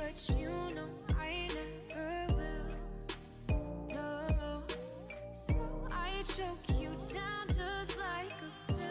but you know I never will. No, so I choke you down just like a pill.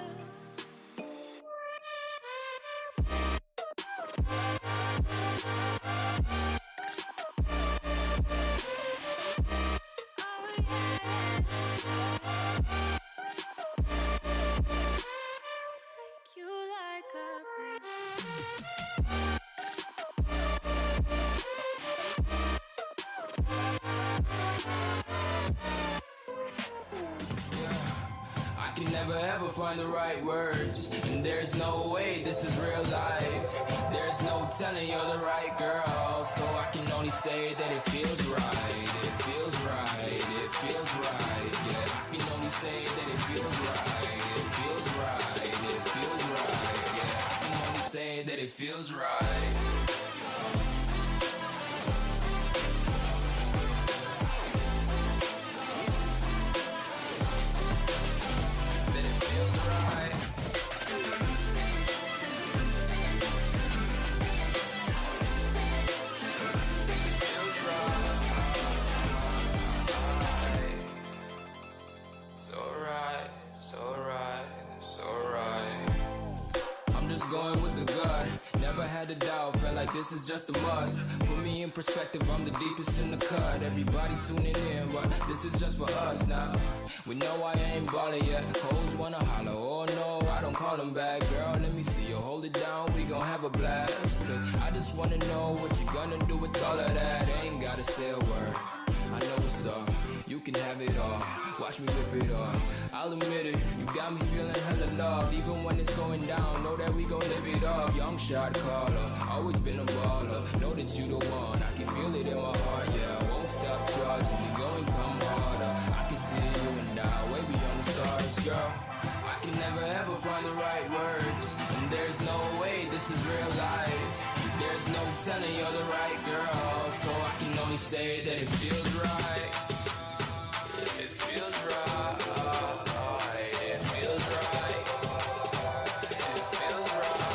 Never ever find the right words, and there's no way this is real life. There's no telling you're the right girl, so I can only say that it feels right. It feels right, it feels right. Yeah, I can only say that it feels right. It feels right, it feels right. Yeah, I can only say that it feels right. Going with the gut, never had a doubt, felt like this is just a must. Put me in perspective, I'm the deepest in the cut. Everybody tuning in, but this is just for us now. We know I ain't ballin' yet, hoes wanna holler, oh no, I don't call them back. Girl, let me see you hold it down, we gon' have a blast. Cause I just wanna know what you gonna do with all of that. Ain't gotta say a word, I know what's up. You can have it all, watch me rip it off. I'll admit it, you got me feeling hella loved. Even when it's going down, know that we gon' live it up. Young shot caller, always been a baller. Know that you the one, I can feel it in my heart. Yeah, I won't stop charging, we going come harder. I can see you and I, way beyond the stars, girl. I can never ever find the right words, and there's no way this is real life. There's no telling you're the right girl, so I can only say that it feels right. It feels right, it feels right, it feels right.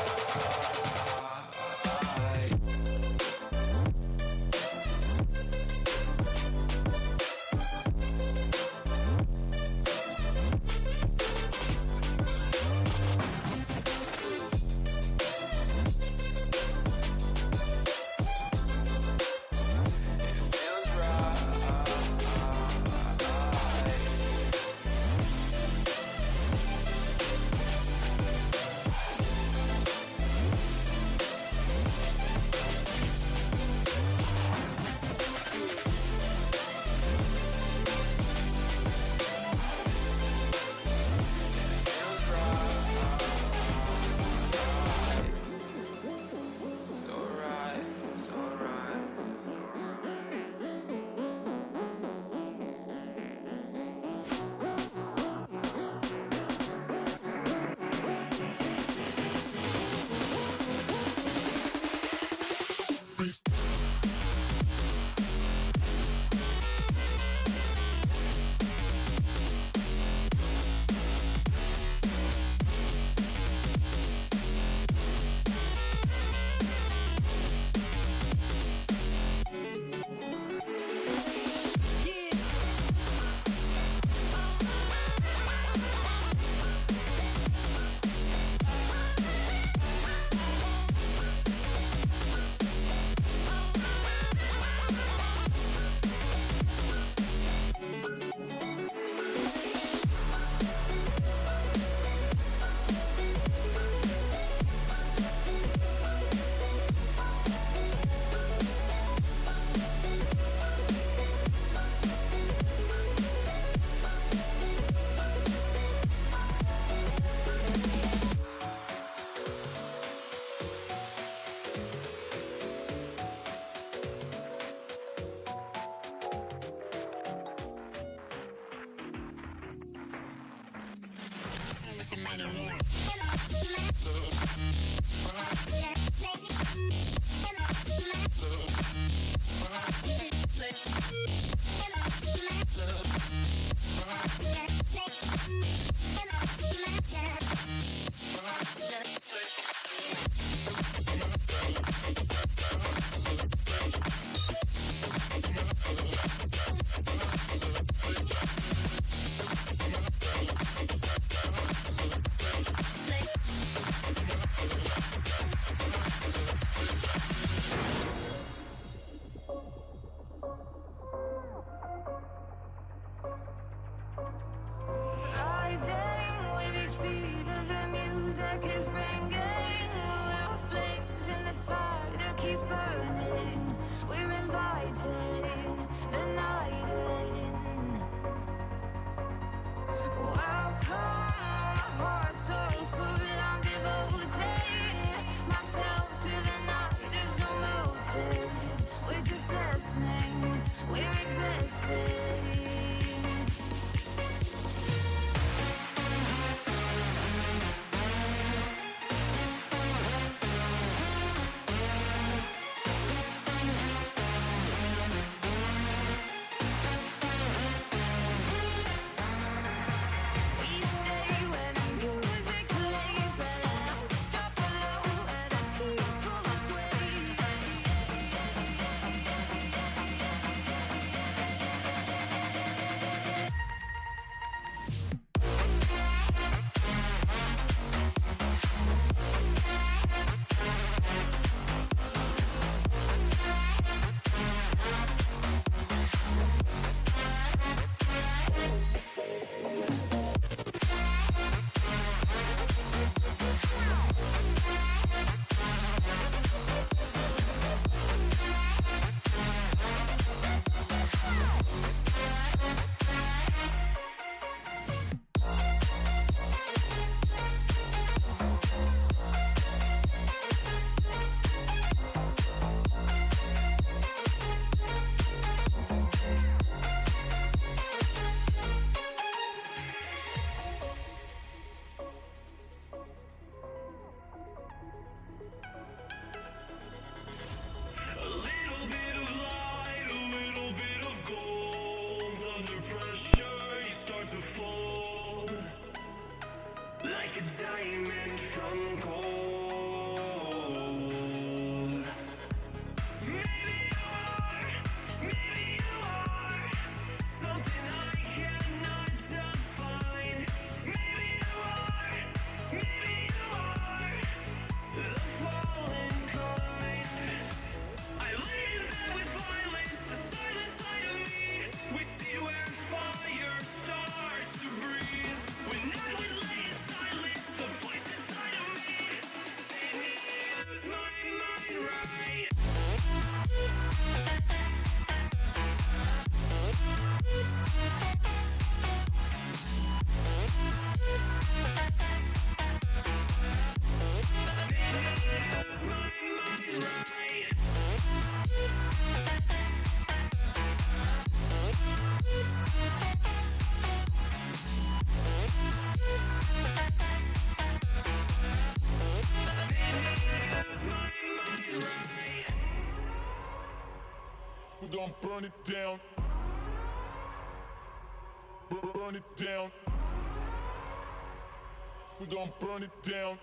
burning. We're inviting the night in. Welcome, my heart so full. I'm devoting myself to the night. There's no motive. We're just listening. We're existing. We stay when the music plays. Let's drop below and the people sway. A little bit of light, a little bit of gold. Under pressure, you start to fold like a diamond from gold. Maybe you are something I cannot define. Maybe you are the fallen kind. I lay in bed with violence, the silent side of me. We see where fire starts to breathe. When night was lay in silence, the voice inside of me made me lose my mind right. Lose my mind right. Lose my mind right. We're gonna burn it down. Burn it down. We're gonna burn it down.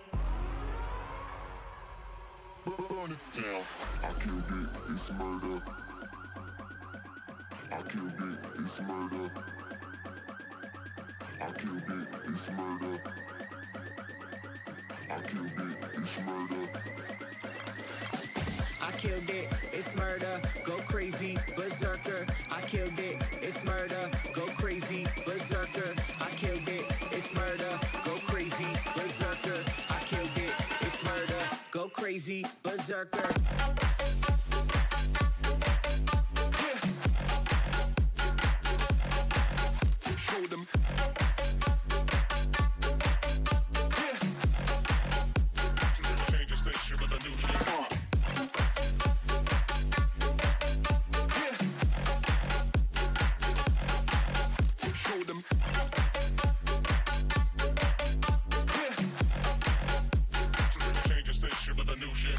Burn it down. I killed it, it's murder. I killed it, it's murder. I killed it, it's murder. I killed it, it's murder. I killed it, it's murder, go crazy, berserker. I killed it, it's murder, go crazy, berserker. I killed it, it's murder, go crazy, berserker. I killed it, it's murder, go crazy, berserker. Show them. Change the station with a new shit. Show them. Change the station with a new shit.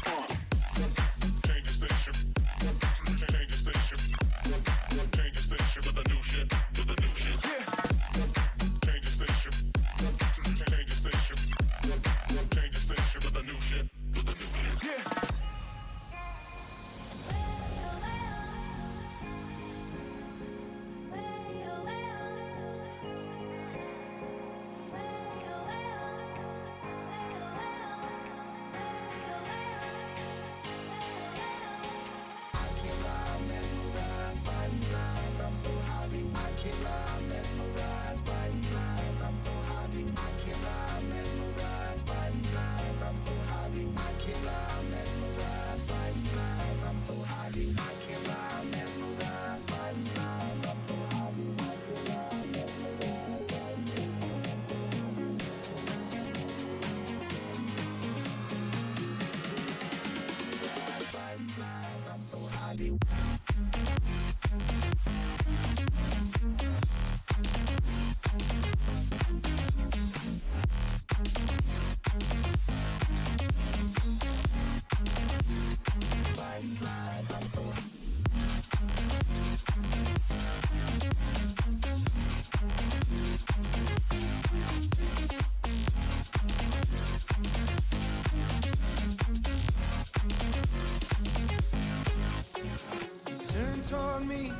Turn toward me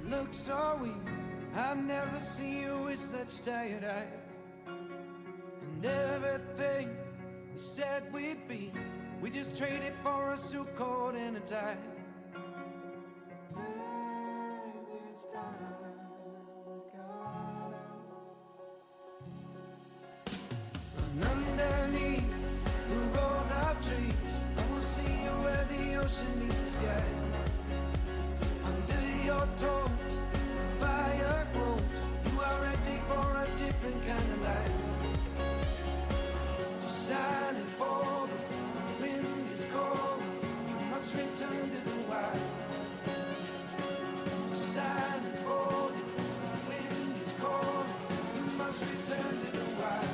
and look so weak. I've never seen you with such tired eyes. And everything we said we'd be, we just traded for a suit coat and a tie. And underneath the rows of trees, I will see you where the ocean meets the sky. Under your toes, the fire grows. You are ready for a different kind of life. You're silent, bold, the wind is cold. You must return to the wild. You're silent, bold, the wind is cold. You must return to the wild.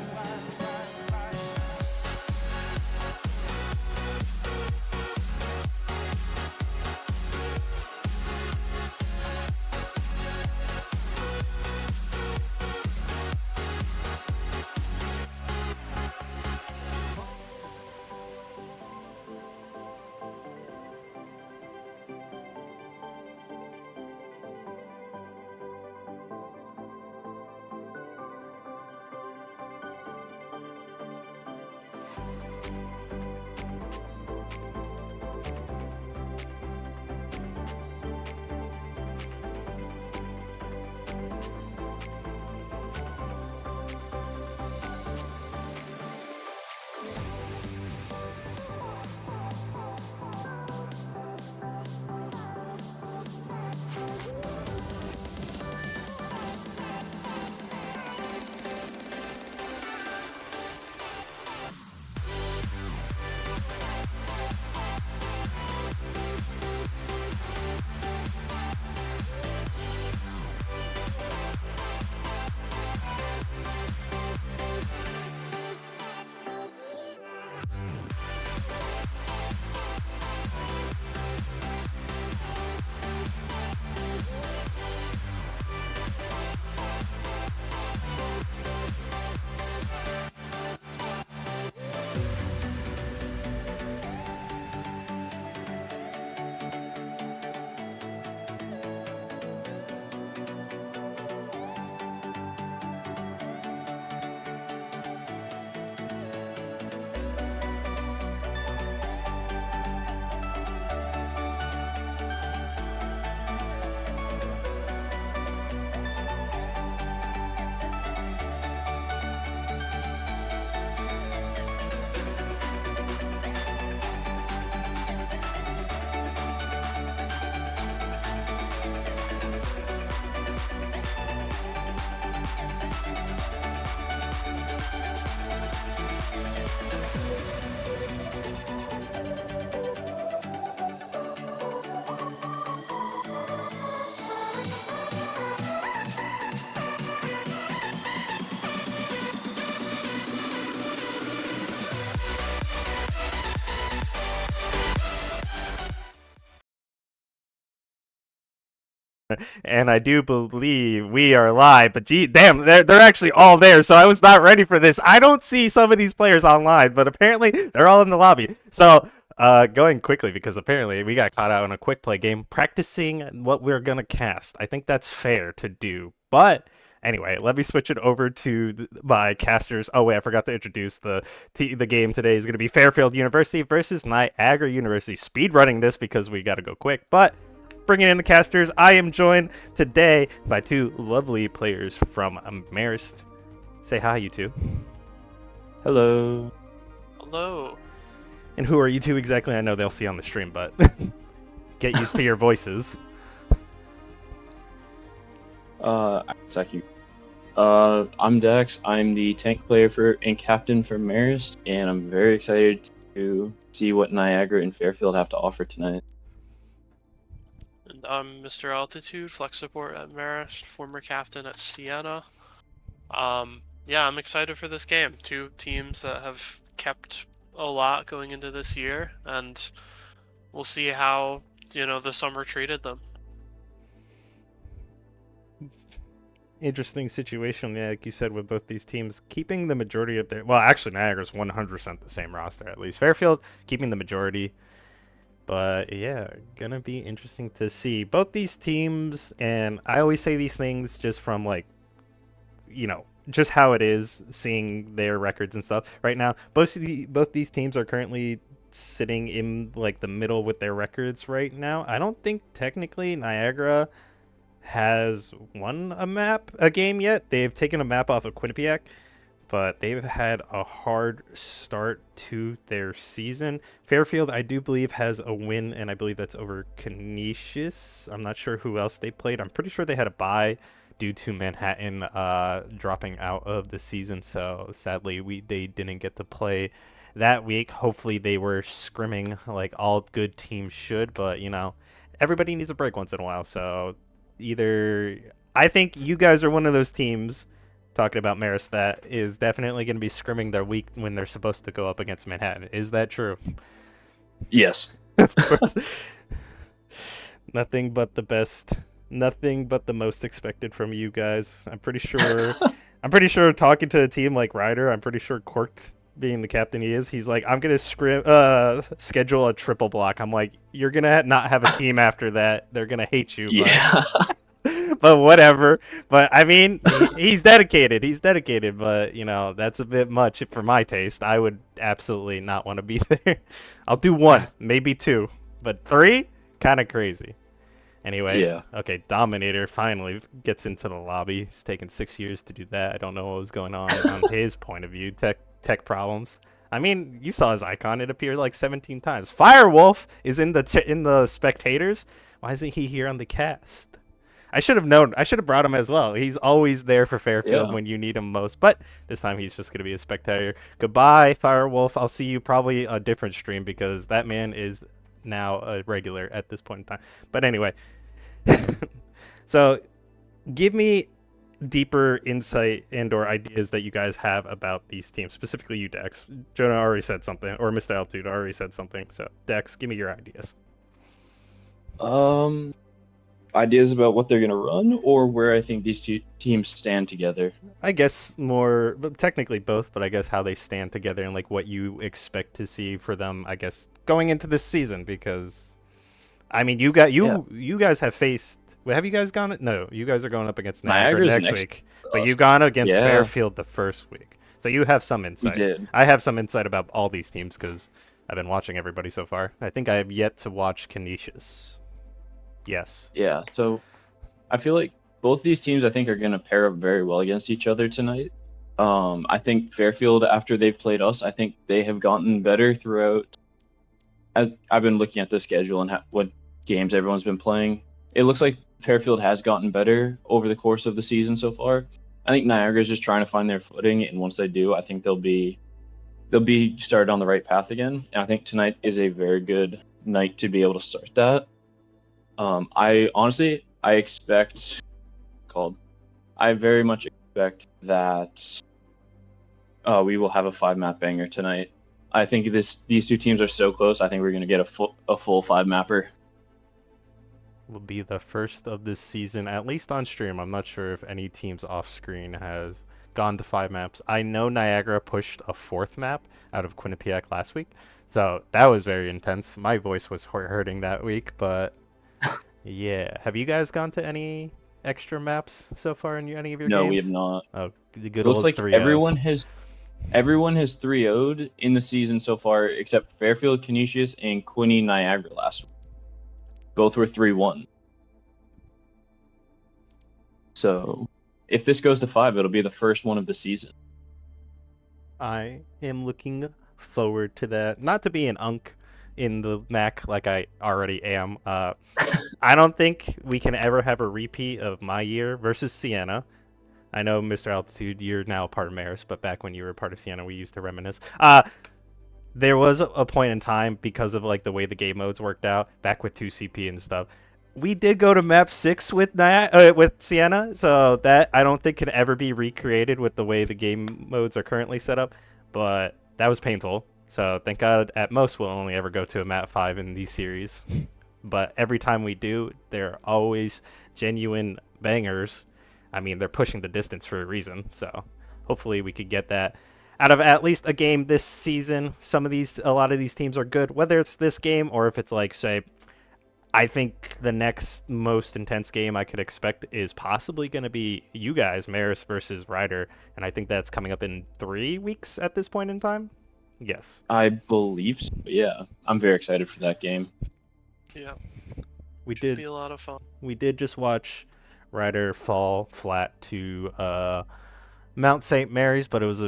And I do believe we are live, but gee, damn, they're actually all there, so I was not ready for this. I don't see some of these players online, but apparently they're all in the lobby. So, going quickly, because apparently we got caught out in a quick play game, practicing what we're gonna cast. I think that's fair to do, but anyway, let me switch it over to my casters. Oh wait, I forgot to introduce the game today is going to be Fairfield University versus Niagara University. Speed running this because we got to go quick, but bringing in the casters, I am joined today by two lovely players from Marist. Say hi, you two. Hello. Hello. And who are you two exactly? I know they'll see on the stream, but get used to your voices. Thank you. I'm Dex. I'm the tank player and captain for Marist, and I'm very excited to see what Niagara and Fairfield have to offer tonight. I'm Mr. Altitude, Flex Support at Marist, former captain at Siena. Yeah, I'm excited for this game. Two teams that have kept a lot going into this year, and we'll see how, the summer treated them. Interesting situation, yeah, like you said, with both these teams keeping the majority of their. Well, actually, Niagara's 100% the same roster at least. Fairfield keeping the majority, but yeah, gonna be interesting to see both these teams. And I always say these things just from like, just how it is seeing their records and stuff right now. Both these teams are currently sitting in like the middle with their records right now. I don't think technically Niagara has won a game yet. They've taken a map off of Quinnipiac, but they've had a hard start to their season. Fairfield, I do believe, has a win, and I believe that's over Canisius. I'm not sure who else they played. I'm pretty sure they had a bye due to Manhattan dropping out of the season, so sadly they didn't get to play that week. Hopefully they were scrimming like all good teams should, but everybody needs a break once in a while, so either I think you guys are one of those teams talking about Marist that is definitely going to be scrimming their week when they're supposed to go up against Manhattan. Is that true? Yes. Of course. Nothing but the best. Nothing but the most expected from you guys. I'm pretty sure talking to a team like Ryder, I'm pretty sure Cork, being the captain he's like, I'm gonna schedule a triple block. I'm like, you're gonna not have a team after that. They're gonna hate you. Yeah. But whatever. But I mean, he's dedicated. He's dedicated. But that's a bit much for my taste. I would absolutely not want to be there. I'll do one, maybe two, but three, kind of crazy. Anyway, Yeah. Okay, Dominator finally gets into the lobby. It's taken 6 years to do that. I don't know what was going on his point of view. Tech problems. I mean, you saw his icon. It appeared like 17 times. Firewolf is in the spectators. Why isn't he here on the cast? I should have known. I should have brought him as well. He's always there for Fairfield when you need him most. But this time he's just going to be a spectator. Goodbye, Firewolf. I'll see you probably a different stream because that man is now a regular at this point in time. But anyway, so give me deeper insight and or ideas that you guys have about these teams, specifically you, Dex. Jonah already said something, or Mr. Altitude already said something. So Dex, give me your ideas. Ideas about what they're gonna run, or where I think these two teams stand together. I guess more, but technically both. But I guess how they stand together and like what you expect to see for them. I guess going into this season, because I mean, you guys have faced. Wait, have you guys gone? No, you guys are going up against Niagara next week, but you've gone against Fairfield the first week, so you have some insight. We did. I have some insight about all these teams because I've been watching everybody so far. I think I have yet to watch Canisius. Yes. Yeah, so I feel like both these teams I think are going to pair up very well against each other tonight. I think Fairfield, after they've played us, I think they have gotten better throughout. As I've been looking at the schedule and what games everyone's been playing, it looks like Fairfield has gotten better over the course of the season so far. I think Niagara is just trying to find their footing, and once they do, I think they'll be started on the right path again. And I think tonight is a very good night to be able to start that. I very much expect that we will have a 5-map banger tonight. I think these two teams are so close. I think we're going to get a full 5-mapper. Will be the first of this season, at least on stream. I'm not sure if any teams off screen has gone to 5 maps. I know Niagara pushed a 4th map out of Quinnipiac last week, so that was very intense. My voice was hurting that week, but yeah. Have you guys gone to any extra maps so far in any of your games? No, we have not. Oh, the good It looks old like 3-0s. everyone has 3-0'd in the season so far, except Fairfield, Canisius, and Quinny Niagara last week. Both were 3-1. So, if this goes to 5, it'll be the first one of the season. I am looking forward to that. Not to be an unk in the MAAC like I already am. I don't think we can ever have a repeat of my year versus Siena. I know, Mr. Altitude, you're now a part of Marist, but back when you were part of Siena, we used to reminisce. There was a point in time, because of like the way the game modes worked out, back with 2CP and stuff, we did go to map 6 with with Sienna, so that I don't think can ever be recreated with the way the game modes are currently set up, but that was painful. So thank God at most we'll only ever go to a map 5 in these series. But every time we do, they're always genuine bangers. I mean, they're pushing the distance for a reason, so hopefully we could get that out of at least a game this season. A lot of these teams are good, whether it's this game or if it's like, say, I think the next most intense game I could expect is possibly going to be you guys, Maris versus Ryder, and I think that's coming up in 3 weeks at this point in time. Yes. I believe so. Yeah, I'm very excited for that game. Yeah, We should did be a lot of fun. we did just watch Ryder fall flat to Mount St. Mary's, but it was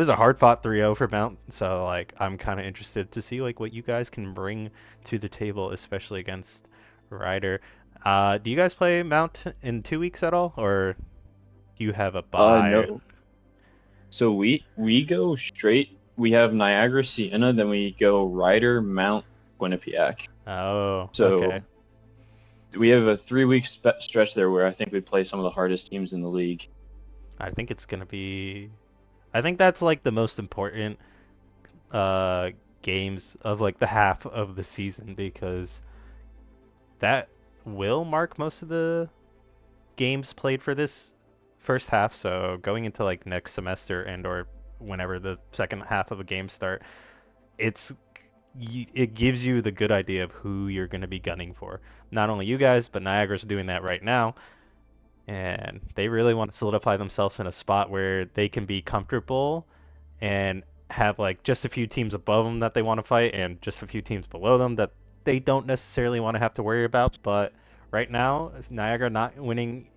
a hard fought 3-0 for Mount, so like I'm kind of interested to see like what you guys can bring to the table, especially against Ryder. Do you guys play Mount in 2 weeks at all, or do you have a bye? No. So we go straight. We have Niagara, Sienna, then we go Ryder, Mount, Quinnipiac. Oh, So okay. we have a 3-week stretch there where I think we play some of the hardest teams in the league. I think it's gonna be. I think that's like the most important games of like the half of the season, because that will mark most of the games played for this first half. So going into like next semester and or whenever the second half of a game start, it gives you the good idea of who you're going to be gunning for. Not only you guys, but Niagara's doing that right now. And they really want to solidify themselves in a spot where they can be comfortable and have like just a few teams above them that they want to fight and just a few teams below them that they don't necessarily want to have to worry about. But right now, Niagara not winning,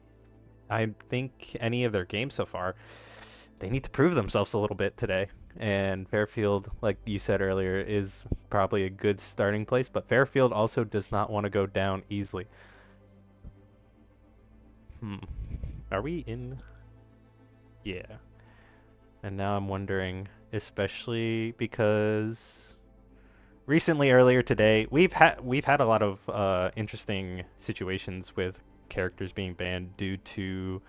I think, any of their games so far. They need to prove themselves a little bit today. And Fairfield, like you said earlier, is probably a good starting place, but Fairfield also does not want to go down easily. Are we in? Yeah. And now I'm wondering, especially because recently, earlier today, we've had a lot of interesting situations with characters being banned due to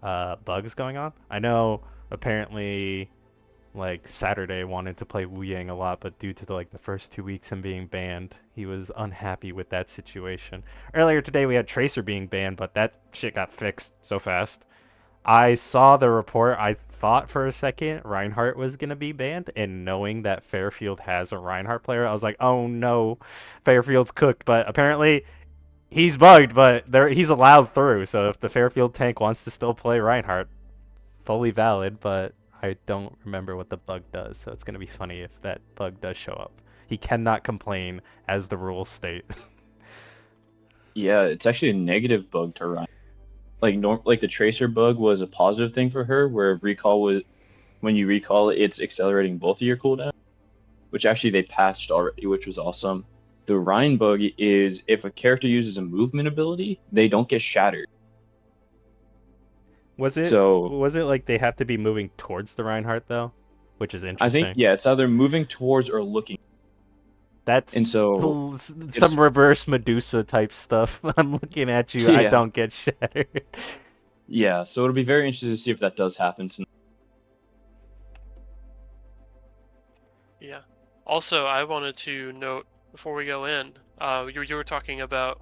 bugs going on. I know apparently like Saturday wanted to play Wu Yang a lot, but due to the first 2 weeks him being banned, he was unhappy with that situation. Earlier today we had Tracer being banned, but that shit got fixed so fast. I saw the report. I thought for a second Reinhardt was gonna be banned, and knowing that Fairfield has a Reinhardt player, I was like, oh no, Fairfield's cooked. But apparently he's bugged, but he's allowed through. So if the Fairfield tank wants to still play Reinhardt, fully valid, but I don't remember what the bug does, so it's going to be funny if that bug does show up. He cannot complain, as the rules state. Yeah, it's actually a negative bug to run. Like the tracer bug was a positive thing for her, where recall was when you recall it's accelerating both of your cooldowns, which actually they patched already, which was awesome. The Rhine bug is if a character uses a movement ability, they don't get shattered. Was it like they have to be moving towards the Reinhardt though? Which is interesting. I think it's either moving towards or looking. That's and so some reverse Medusa type stuff. I'm looking at you. Yeah. I don't get shattered. Yeah, so it'll be very interesting to see if that does happen tonight. Yeah. Also, I wanted to note before we go in, you were talking about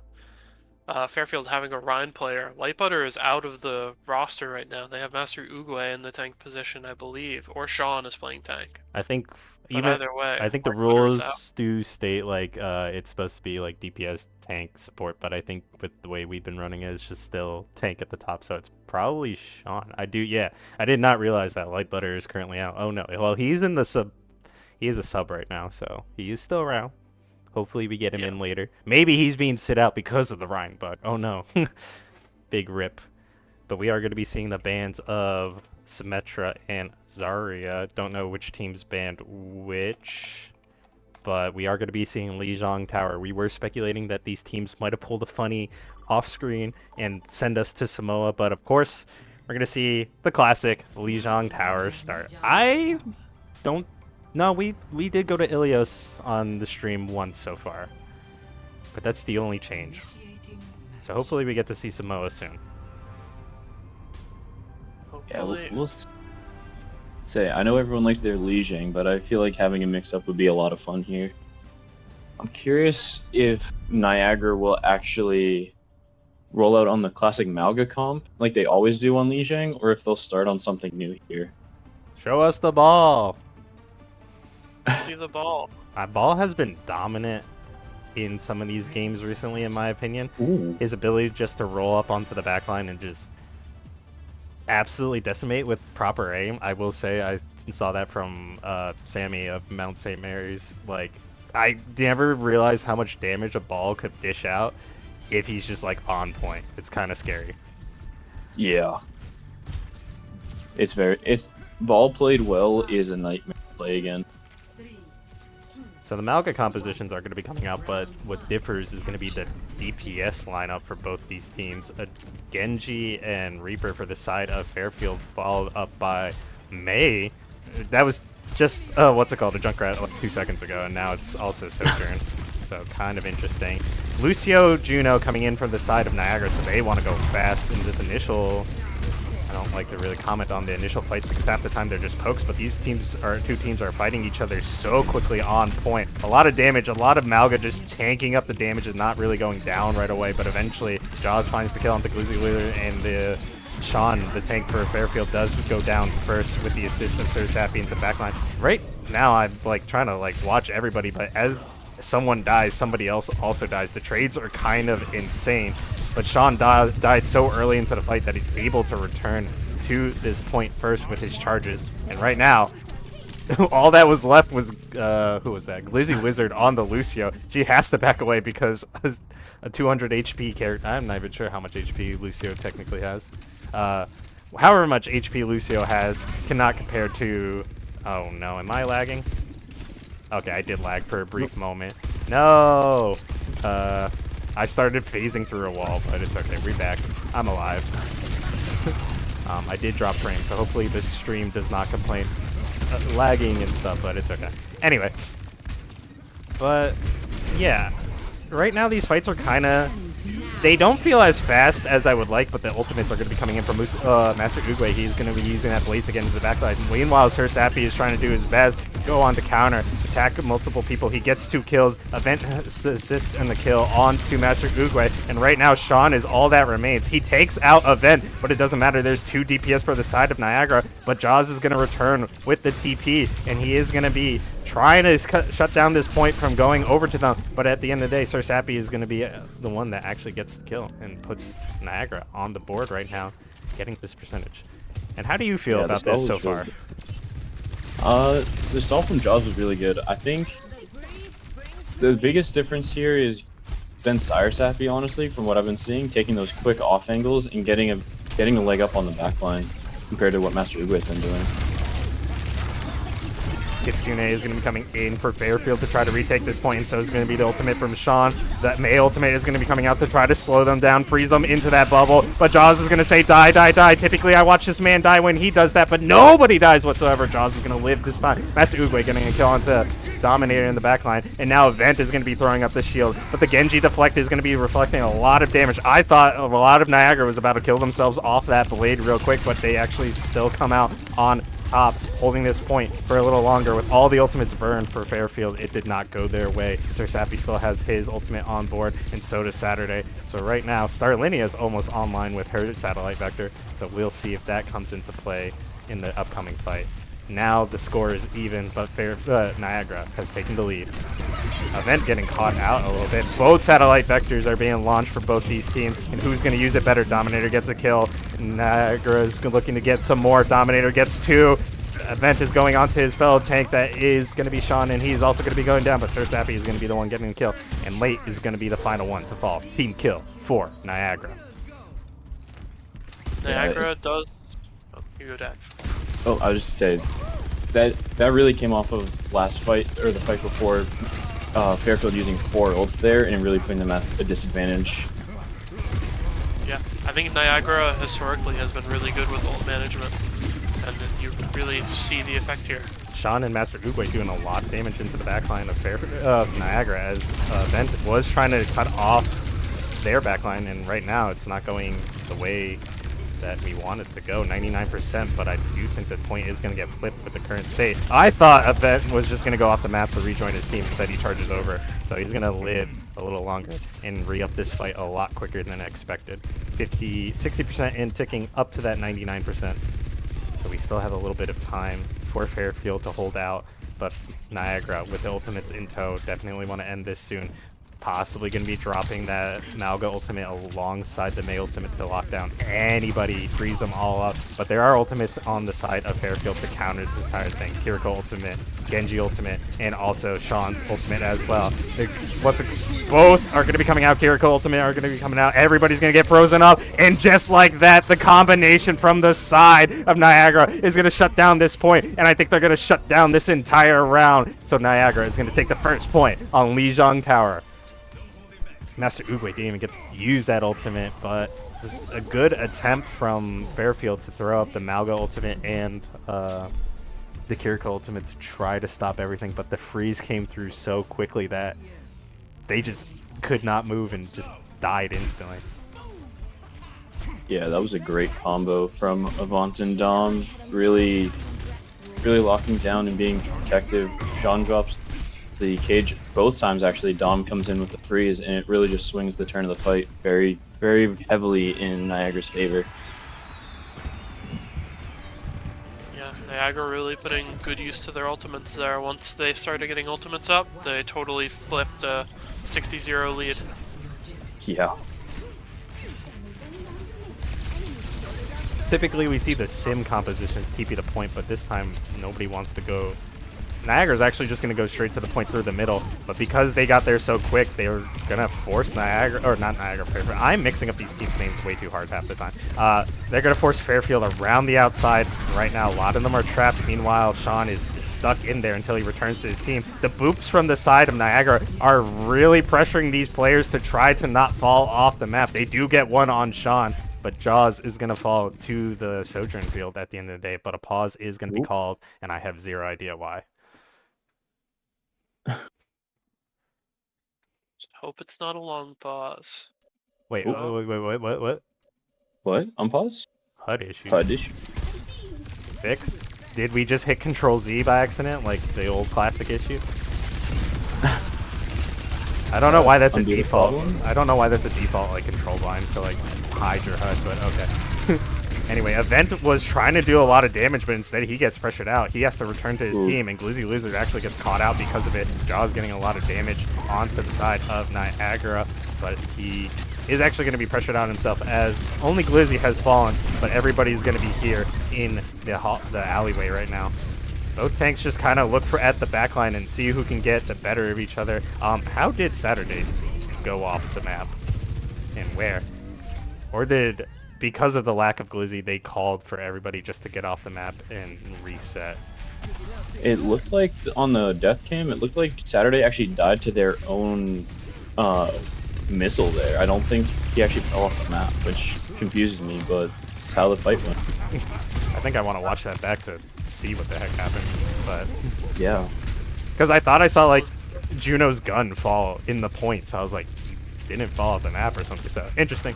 Fairfield having a Rhine player. Lightbutter is out of the roster right now. They have Master Uguay in the tank position, I believe, or Sean is playing tank. I think either way, I think the rules do state like it's supposed to be like DPS tank support, but I think with the way we've been running it, it's just still tank at the top, so it's probably Sean. I did not realize that Lightbutter is currently out. Oh no, well he's in the sub. He is a sub right now, so he is still around. Hopefully we get him in later. Maybe he's being sit out because of the Rhine bug. Oh no. Big rip. But we are going to be seeing the bans of Symmetra and Zarya. Don't know which team's banned which. But we are going to be seeing Lijiang Tower. We were speculating that these teams might have pulled a funny off-screen and send us to Samoa. But of course, we're going to see the classic Lijiang Tower start. I don't... No, we did go to Ilios on the stream once so far. but that's the only change. So hopefully we get to see some Moa soon. Yeah, Hopefully. we'll say, I know everyone likes their Li Jing, but I feel like having a mix-up would be a lot of fun here. I'm curious if Niagara will actually roll out on the classic Malga comp, like they always do on Li Jing, or if they'll start on something new here. Show us the ball! See the ball. Ball has been dominant in some of these games recently, in my opinion. Ooh. His ability just to roll up onto the backline and just absolutely decimate with proper aim. I will say I saw that from Sammy of Mount St. Mary's. Like, I never realized how much damage a ball could dish out if he's just like on point. It's kind of scary. Yeah. It's ball played well is a nightmare to play again. So the Malga compositions are going to be coming out, but what differs is going to be the DPS lineup for both these teams. A Genji and Reaper for the side of Fairfield, followed up by May. That was just, what's it called, a Junkrat like 2 seconds ago, and now it's also Sojourn. So kind of interesting. Lucio, Juno coming in from the side of Niagara, so they want to go fast in this initial... I don't like to really comment on the initial fights because half the time they're just pokes, but these two teams are fighting each other so quickly on point. A lot of damage, a lot of Malga just tanking up the damage and not really going down right away, but eventually Jaws finds the kill on the Glizzy Wheeler, and the Sean, the tank for Fairfield, does go down first with the assist of Sir Sappy into the backline. Right now I'm like trying to like watch everybody, but as someone dies, somebody else also dies. The trades are kind of insane. But Sean died so early into the fight that he's able to return to this point first with his charges. And right now, all that was left was, who was that? Glizzy Wizard on the Lucio. She has to back away because a 200 HP character, I'm not even sure how much HP Lucio technically has. However much HP Lucio has cannot compare to, oh no, am I lagging? Okay, I did lag for a brief moment. No! I started phasing through a wall, but it's okay. We're back. I'm alive. I did drop frames, so hopefully the stream does not complain. Lagging and stuff, but it's okay. Anyway. But, yeah. Right now, these fights are kind of... They don't feel as fast as I would like, but the ultimates are going to be coming in from Master Oogway. He's going to be using that blade to get into the backline. Meanwhile, Sir Sappy is trying to do his best, go on to counter, attack multiple people. He gets 2 kills, Event assists in the kill onto Master Oogway, and right now Sean is all that remains. He takes out Event, but it doesn't matter. There's 2 DPS for the side of Niagara, but Jaws is going to return with the TP, and he is going to be trying to shut down this point from going over to them, but at the end of the day, Sir Sappy is going to be the one that actually gets the kill and puts Niagara on the board right now, getting this percentage. And how do you feel about this so far? The stall from Jaws was really good. I think the biggest difference here is been Sire Sappy, honestly, from what I've been seeing, taking those quick off angles and getting a leg up on the back line compared to what Master Uguay's been doing. Kitsune is going to be coming in for Fairfield to try to retake this point, and so is going to be the ultimate from Sean. That May ultimate is going to be coming out to try to slow them down, freeze them into that bubble, but Jaws is going to say, die, die, die. Typically, I watch this man die when he does that, but nobody dies whatsoever. Jaws is going to live this time. Master Oogway getting a kill onto Dominator in the backline, and now Event is going to be throwing up the shield, but the Genji deflect is going to be reflecting a lot of damage. I thought a lot of Niagara was about to kill themselves off that blade real quick, but they actually still come out on top, holding this point for a little longer. With all the ultimates burned for Fairfield, it did not go their way. Sir Sappy still has his ultimate on board, and so does Saturday. So right now, Starlinia is almost online with her satellite vector, so we'll see if that comes into play in the upcoming fight. Now the score is even, but Niagara has taken the lead. Event getting caught out a little bit. Both satellite vectors are being launched for both these teams, and who's going to use it better? Dominator gets a kill. Niagara is looking to get some more. Dominator gets 2. Event is going onto his fellow tank. That is going to be Sean, and he's also going to be going down, but Sir Sappy is going to be the one getting the kill, and Late is going to be the final one to fall. Team kill for Niagara. Niagara does... Oh, you go, Dax. Oh, I was just saying that really came off of last fight, or the fight before, Fairfield using 4 ults there and really putting them at a disadvantage. Yeah, I think Niagara historically has been really good with ult management, and you really see the effect here. Sean and Master Oogway doing a lot of damage into the backline of Niagara, as Vent was trying to cut off their backline, and right now it's not going the way that we want it to go, 99%, but I do think the point is going to get flipped with the current state. I thought Vent was just going to go off the map to rejoin his team. Instead, he charges over, so he's going to live a little longer and re-up this fight a lot quicker than expected. 60% in, ticking up to that 99%. So we still have a little bit of time for Fairfield to hold out, but Niagara, with the ultimates in tow, definitely want to end this soon. Possibly going to be dropping that Malga ultimate alongside the Mei ultimate to lock down anybody, freeze them all up. But there are ultimates on the side of Fairfield to counter this entire thing. Kiriko ultimate, Genji ultimate, and also Sean's ultimate as well. Both are going to be coming out. Kiriko ultimate are going to be coming out. Everybody's going to get frozen up. And just like that, the combination from the side of Niagara is going to shut down this point. And I think they're going to shut down this entire round. So Niagara is going to take the first point on Lijiang Tower. Master Oogway didn't even get to use that ultimate, but this is a good attempt from Fairfield to throw up the Malga ultimate and the Kiriko ultimate to try to stop everything, but the freeze came through so quickly that they just could not move and just died instantly. Yeah, that was a great combo from Avant and Dom. Really locking down and being protective. Sean drops the cage both times, actually. Dom comes in with the freeze, and it really just swings the turn of the fight very, very heavily in Niagara's favor. Yeah, Niagara really putting good use to their ultimates there. Once they started getting ultimates up, they totally flipped a 60-0 lead. Yeah. Typically we see the sim compositions TP the point, but this time nobody wants to go. Niagara's actually just going to go straight to the point through the middle, but because they got there so quick, they were going to force Niagara, or not Niagara, Fairfield. I'm mixing up these teams' names way too hard half the time. They're going to force Fairfield around the outside. Right now, a lot of them are trapped. Meanwhile, Sean is stuck in there until he returns to his team. The boops from the side of Niagara are really pressuring these players to try to not fall off the map. They do get one on Sean, but Jaws is going to fall to the Sojourn field at the end of the day, but a pause is going to be called, and I have zero idea why. Just hope it's not a long pause. Wait, what? What? On pause? HUD issue. HUD issue. Fixed? Did we just hit Control Z by accident, like the old classic issue? I don't know why that's a default. I don't know why that's a default like control blind to like hide your HUD, but okay. Anyway, Event was trying to do a lot of damage, but instead he gets pressured out. He has to return to his team, and Glizzy Lizard actually gets caught out because of it. Jaws getting a lot of damage onto the side of Niagara, but he is actually going to be pressured out himself, as only Glizzy has fallen, but everybody's going to be here in the alleyway right now. Both tanks just kind of look at the backline and see who can get the better of each other. How did Saturday go off the map, and where? Or did, because of the lack of Glizzy, they called for everybody just to get off the map and reset? It looked like on the death cam, it looked like Saturday actually died to their own missile there. I don't think he actually fell off the map, which confuses me, but it's how the fight went. I think I want to watch that back to see what the heck happened, but yeah, because I thought I saw like Juno's gun fall in the point, so I was like, didn't fall off the map or something. So interesting,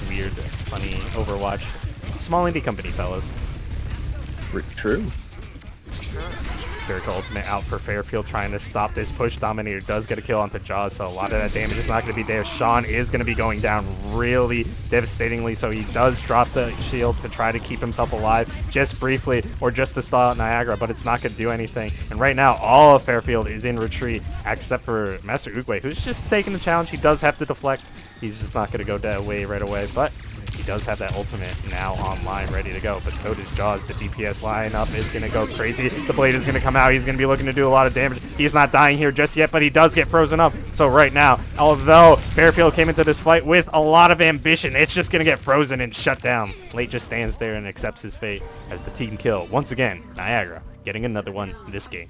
weird, funny Overwatch. Small indie company, fellas. True. Kiriko ultimate out for Fairfield, trying to stop this push. Dominator does get a kill onto Jaws, so a lot of that damage is not going to be there. Sean is going to be going down really devastatingly, so he does drop the shield to try to keep himself alive just briefly, or just to stall out Niagara, but it's not going to do anything. And right now, all of Fairfield is in retreat, except for Master Oogway, who's just taking the challenge. He does have to deflect. He's just not going to go that way right away, but he does have that ultimate now online, ready to go, but so does Jaws. The DPS lineup is going to go crazy. The blade is going to come out. He's going to be looking to do a lot of damage. He's not dying here just yet, but he does get frozen up. So right now, although Fairfield came into this fight with a lot of ambition, it's just going to get frozen and shut down. Late just stands there and accepts his fate as the team kill. Once again, Niagara getting another one this game.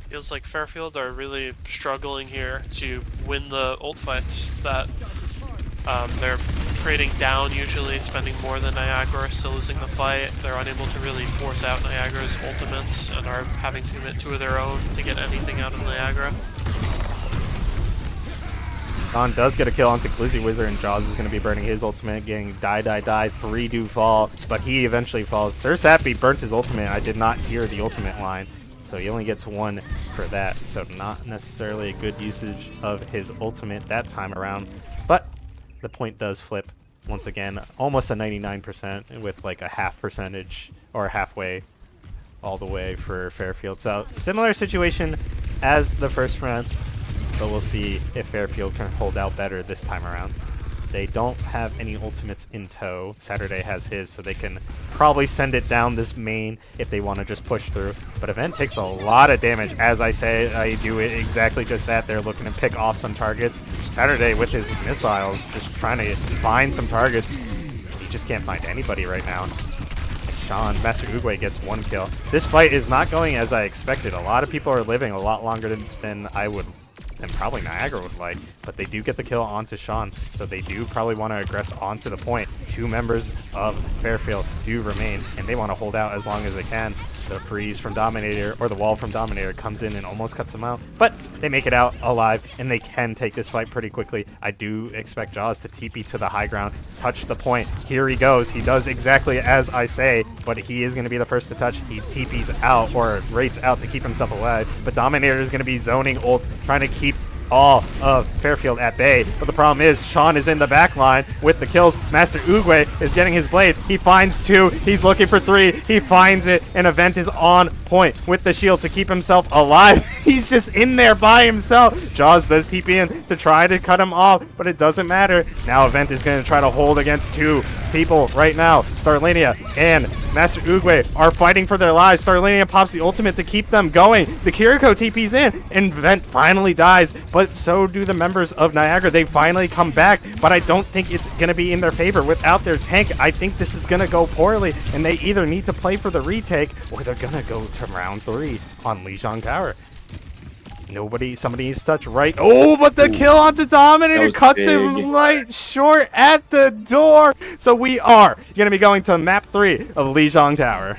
Feels like Fairfield are really struggling here to win the ult fights that they're trading down usually, spending more than Niagara, still losing the fight. They're unable to really force out Niagara's ultimates and are having to commit two of their own to get anything out of Niagara. Don does get a kill onto Glizzy Wizard, and Jaws is going to be burning his ultimate, getting die. 3 do fall, but he eventually falls. Sir Sappy burnt his ultimate. I did not hear the ultimate line, so he only gets 1 for that. So not necessarily a good usage of his ultimate that time around, but the point does flip once again. Almost a 99% with like a half percentage or halfway all the way for Fairfield. So similar situation as the first round, but we'll see if Fairfield can hold out better this time around. They don't have any ultimates in tow. Saturday has his, so they can probably send it down this main if they want to just push through. But Event takes a lot of damage. As I say, I do it exactly just that. They're looking to pick off some targets. Saturday with his missiles, just trying to find some targets. He just can't find anybody right now. Sean, Master Oogway gets 1 kill. This fight is not going as I expected. A lot of people are living a lot longer than I would, and probably Niagara would like, but they do get the kill onto Sean, so they do probably want to aggress onto the point. 2 members of Fairfield do remain, and they want to hold out as long as they can. The freeze from Dominator, or the wall from Dominator, comes in and almost cuts them out, but they make it out alive, and they can take this fight pretty quickly. I do expect Jaws to TP to the high ground, touch the point. Here he goes. He does exactly as I say, but he is going to be the first to touch. He TPs out, or rates out to keep himself alive, but Dominator is going to be zoning ult, trying to keep all of Fairfield at bay. But the problem is Sean is in the back line with the kills. Master Oogway is getting his blade. He finds 2. He's looking for 3. He finds it, and Event is on point with the shield to keep himself alive. He's just in there by himself. Jaws does TP in to try to cut him off, but it doesn't matter. Now Event is going to try to hold against 2 people right now. Starlania and Master Oogway are fighting for their lives. Starlania pops the ultimate to keep them going. The Kiriko TP's in, and Vent finally dies, but so do the members of Niagara. They finally come back, but I don't think it's going to be in their favor. Without their tank, I think this is going to go poorly, and they either need to play for the retake, or they're going to go to round 3 on Lijiang Tower. Somebody needs to touch right. Oh, but the kill onto Dominator cuts him right short at the door. So we are going to be going to map 3 of Lijiang Tower.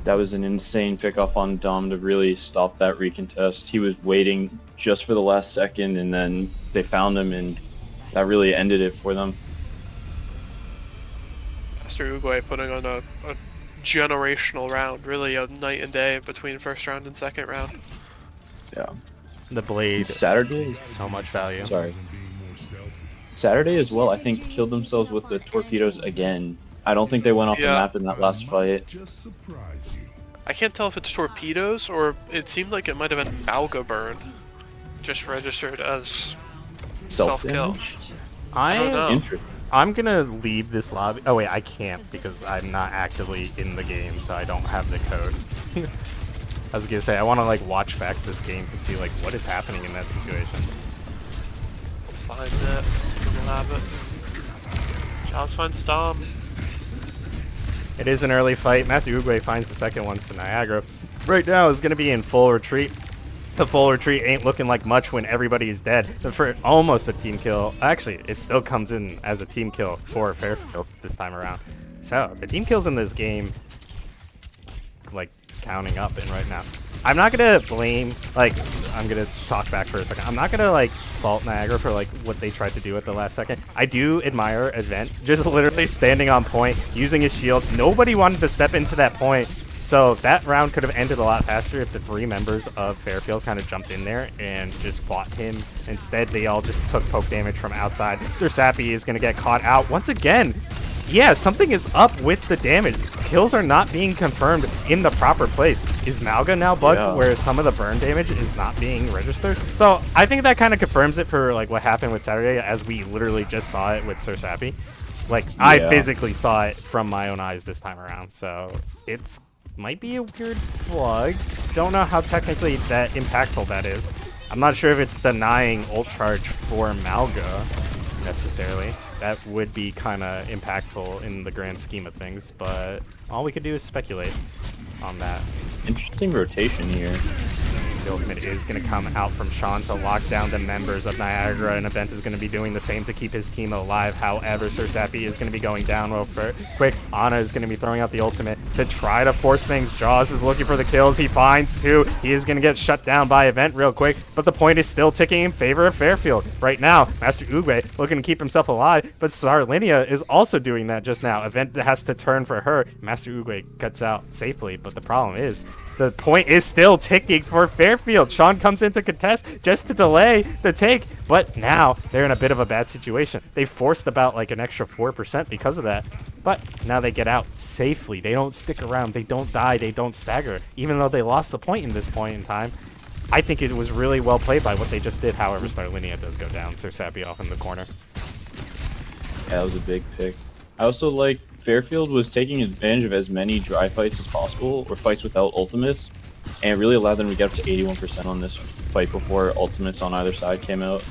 That was an insane pickoff on Dom to really stop that recontest. He was waiting just for the last second, and then they found him, and that really ended it for them. Master Oogway putting on a generational round, really a night and day between first round and second round. Yeah. The blade. Saturday? So much value. Sorry. Saturday as well, I think, killed themselves with the torpedoes again. I don't think they went off the map in that last fight. I can't tell if it's torpedoes or it seemed like it might have been Malga burn, just registered as self-kill. I don't know. I'm gonna leave this lobby. Oh wait, I can't because I'm not actively in the game, so I don't have the code. I was gonna say I want to like watch back this game to see like what is happening in that situation. Find it. See if we'll have it. Chalice finds Dom. It is an early fight. Master Oogway finds the second one, so Niagara right now is gonna be in full retreat. The full retreat ain't looking like much when everybody is dead. For almost a team kill. Actually, it still comes in as a team kill for Fairfield this time around. So the team kills in this game, like, counting up in right now. I'm not gonna blame, like, I'm gonna talk back for a second. I'm not gonna like fault Niagara for like what they tried to do at the last second. I do admire Event just literally standing on point, using his shield. Nobody wanted to step into that point, so that round could have ended a lot faster if the 3 members of Fairfield kind of jumped in there and just fought him. Instead, they all just took poke damage from outside. Sir Sappy is gonna get caught out once again. Yeah, something is up with the damage. Kills are not being confirmed in the proper place. Is Malga now bugged where some of the burn damage is not being registered? So I think that kind of confirms it for like what happened with Saturday, as we literally just saw it with Sir Sappy. Like, I physically saw it from my own eyes this time around. So it's might be a weird bug. Don't know how technically that impactful that is. I'm not sure if it's denying ult charge for Malga necessarily. That would be kind of impactful in the grand scheme of things, but all we could do is speculate on that. Interesting rotation here. The ultimate is going to come out from Sean to lock down the members of Niagara, and Event is going to be doing the same to keep his team alive. However, Sir Sappy is going to be going down real quick. Ana is going to be throwing out the ultimate to try to force things. Jaws is looking for the kills. He finds two. He is going to get shut down by Event real quick, but the point is still ticking in favor of Fairfield. Right now, Master Uguay looking to keep himself alive, but Sarlinia is also doing that just now. Event has to turn for her. Master Uguay cuts out safely, but the problem is the point is still ticking for Fairfield. Sean comes in to contest just to delay the take, but now they're in a bit of a bad situation. They forced about like an extra 4% because of that, but now they get out safely. They don't stick around. They don't die. They don't stagger, even though they lost the point in this point in time. I think it was really well played by what they just did. However, Starlinia does go down. Sir Sappy off in the corner. Yeah, that was a big pick. I also like Fairfield was taking advantage of as many dry fights as possible, or fights without ultimates, and it really allowed them to get up to 81% on this fight before ultimates on either side came out.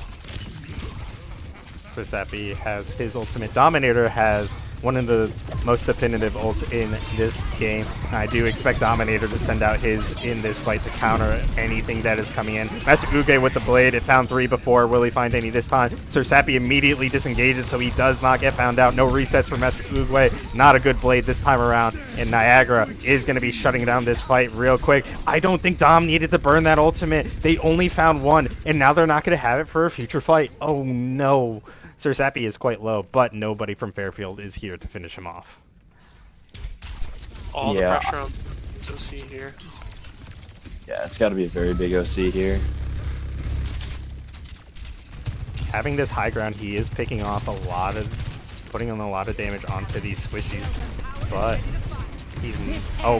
Sir Sappy has his ultimate. Dominator has one of the most definitive ults in this game. I do expect Dominator to send out his in this fight to counter anything that is coming in. Master Uguay with the blade. It found 3 before. Will he find any this time? Sir Sappy immediately disengages, so he does not get found out. No resets for Master Uguay. Not a good blade this time around. And Niagara is going to be shutting down this fight real quick. I don't think Dom needed to burn that ultimate. They only found 1, and now they're not going to have it for a future fight. Oh no. Sir Sappy is quite low, but nobody from Fairfield is here to finish him off. All the pressure on OC here. Yeah, it's got to be a very big OC here. Having this high ground, he is picking off putting on a lot of damage onto these squishies, but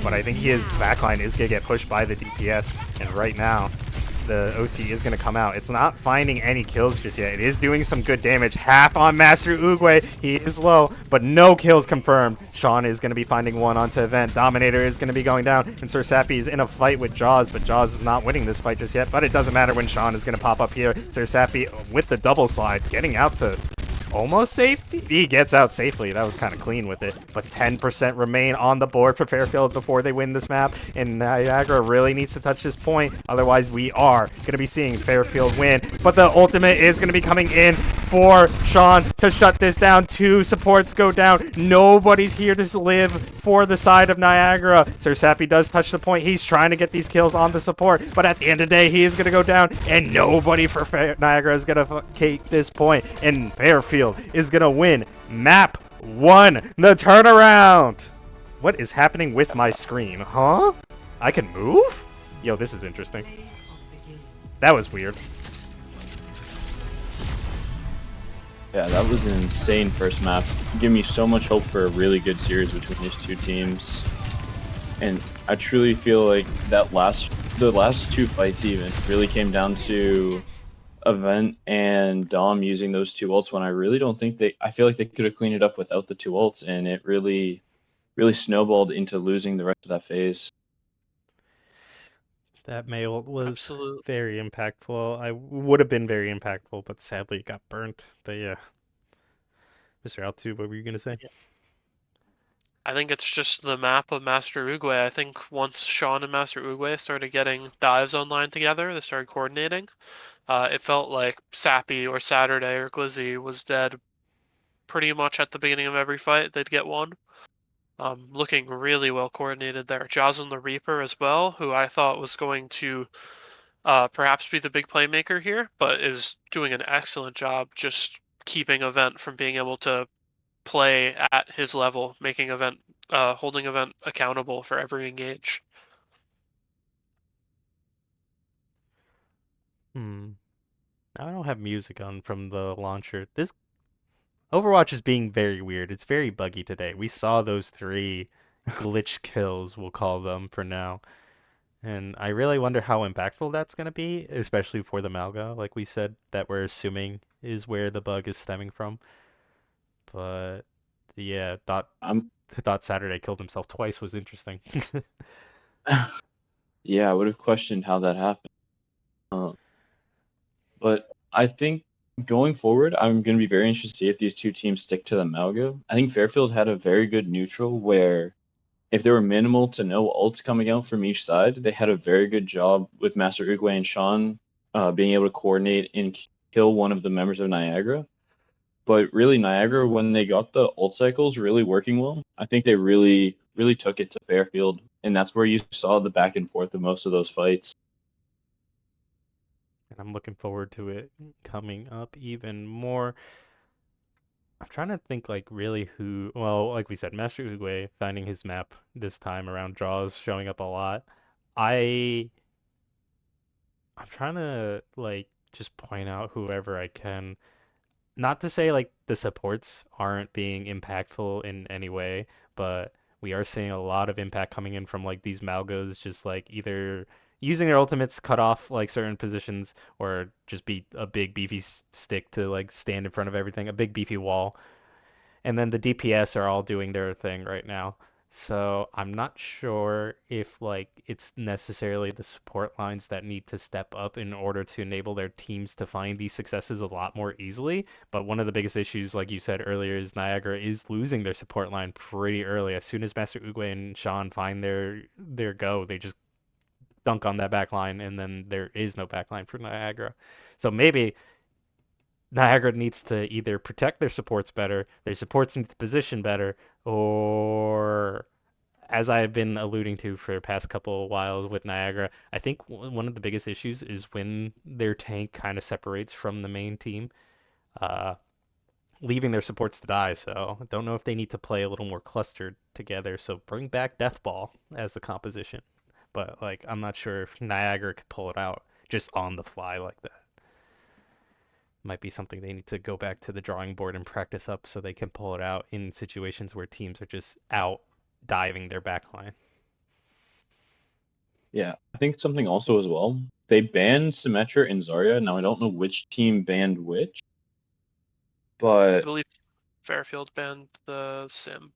but I think his backline is going to get pushed by the DPS, and right now, the OC is going to come out. It's not finding any kills just yet. It is doing some good damage. Half on Master Uguay. He is low, but no kills confirmed. Sean is going to be finding 1 onto Event. Dominator is going to be going down, and Sir Sappy is in a fight with Jaws, but Jaws is not winning this fight just yet, but it doesn't matter when Sean is going to pop up here. Sir Sappy with the double slide, getting out to almost safety. He gets out safely. That was kind of clean with it. But 10% remain on the board for Fairfield before they win this map. And Niagara really needs to touch this point. Otherwise, we are going to be seeing Fairfield win. But the ultimate is going to be coming in for Sean to shut this down. 2 supports go down. Nobody's here to live for the side of Niagara. Sir Sappy does touch the point. He's trying to get these kills on the support. But at the end of the day, he is going to go down. And nobody for Niagara is going to take this point. And Fairfield is gonna win map 1, the turnaround. What is happening with my screen? Huh? I can move? Yo, this is interesting. That was weird. Yeah, that was an insane first map. Give me so much hope for a really good series between these two teams. And I truly feel like the last 2 fights even really came down to Event and Dom using those 2 ults when I really don't think I feel like they could have cleaned it up without the 2 ults, and it really snowballed into losing the rest of that phase. That mail was Absolutely. very impactful. I would have been very impactful, but sadly it got burnt. But yeah. Mr. Altu, what were you going to say? I think it's just the map of Master Uguay. I think once Sean and Master Uguay started getting dives online together, they started coordinating. It felt like Sappy or Saturday or Glizzy was dead pretty much at the beginning of every fight. They'd get 1. Looking really well coordinated there. Jaws and the Reaper as well, who I thought was going to perhaps be the big playmaker here, but is doing an excellent job just keeping Event from being able to play at his level, making Event, holding Event accountable for every engage. I don't have music on from the launcher. This Overwatch is being very weird. It's very buggy today. We saw those 3 glitch kills, we'll call them for now. And I really wonder how impactful that's going to be, especially for the Malga, like we said, that we're assuming is where the bug is stemming from. But yeah, thought Saturday killed himself twice was interesting. Yeah, I would have questioned how that happened. But I think going forward, I'm going to be very interested to see if these 2 teams stick to the Malga. I think Fairfield had a very good neutral where if there were minimal to no ults coming out from each side, they had a very good job with Master Uguay and Sean being able to coordinate and kill one of the members of Niagara. But really, Niagara, when they got the ult cycles really working well, I think they really took it to Fairfield, and that's where you saw the back and forth of most of those fights. And I'm looking forward to it coming up even more. I'm trying to think like really who, well, like we said, Master Uguay finding his map this time around, draws showing up a lot. I I'm trying to like just point out whoever I can. Not to say like the supports aren't being impactful in any way, but we are seeing a lot of impact coming in from like these Malgos just like either using their ultimates cut off like certain positions or just be a big beefy stick to like stand in front of everything, a big beefy wall. And then the DPS are all doing their thing right now. So I'm not sure if like it's necessarily the support lines that need to step up in order to enable their teams to find these successes a lot more easily. But one of the biggest issues, like you said earlier, is Niagara is losing their support line pretty early. As soon as Master Uguay and Sean find their go, they just dunk on that back line, and then there is no back line for Niagara. So maybe Niagara needs to either protect their supports need to position better, or as I've been alluding to for the past couple of whiles with Niagara, I think one of the biggest issues is when their tank kind of separates from the main team, uh, leaving their supports to die. So I don't know if they need to play a little more clustered together. So bring back Death Ball as the composition, but like I'm not sure if Niagara could pull it out just on the fly like that. Might be something they need to go back to the drawing board and practice up so they can pull it out in situations where teams are just out diving their backline. Yeah, I think something also as well. They banned Symmetra and Zarya. Now I don't know which team banned which, I but believe Fairfield banned the sim.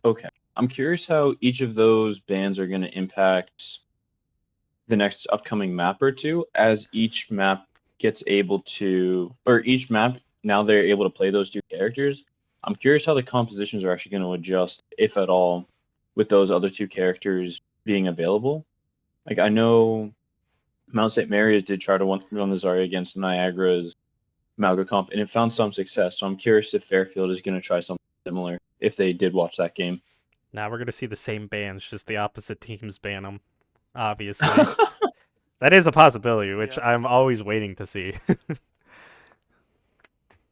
okay. I'm curious how each of those bans are going to impact the next upcoming map or two, as each map gets able to, or each map now they're able to play those two characters. I'm curious how the compositions are actually going to adjust, if at all, with those other two characters being available. Like I know Mount St. Mary's did try to run the Zarya against Niagara's Malga comp, and it found some success. So I'm curious if Fairfield is going to try something similar if they did watch that game. Now we're gonna see the same bans, just the opposite teams ban them. Obviously, that is a possibility, which Yeah. I'm always waiting to see.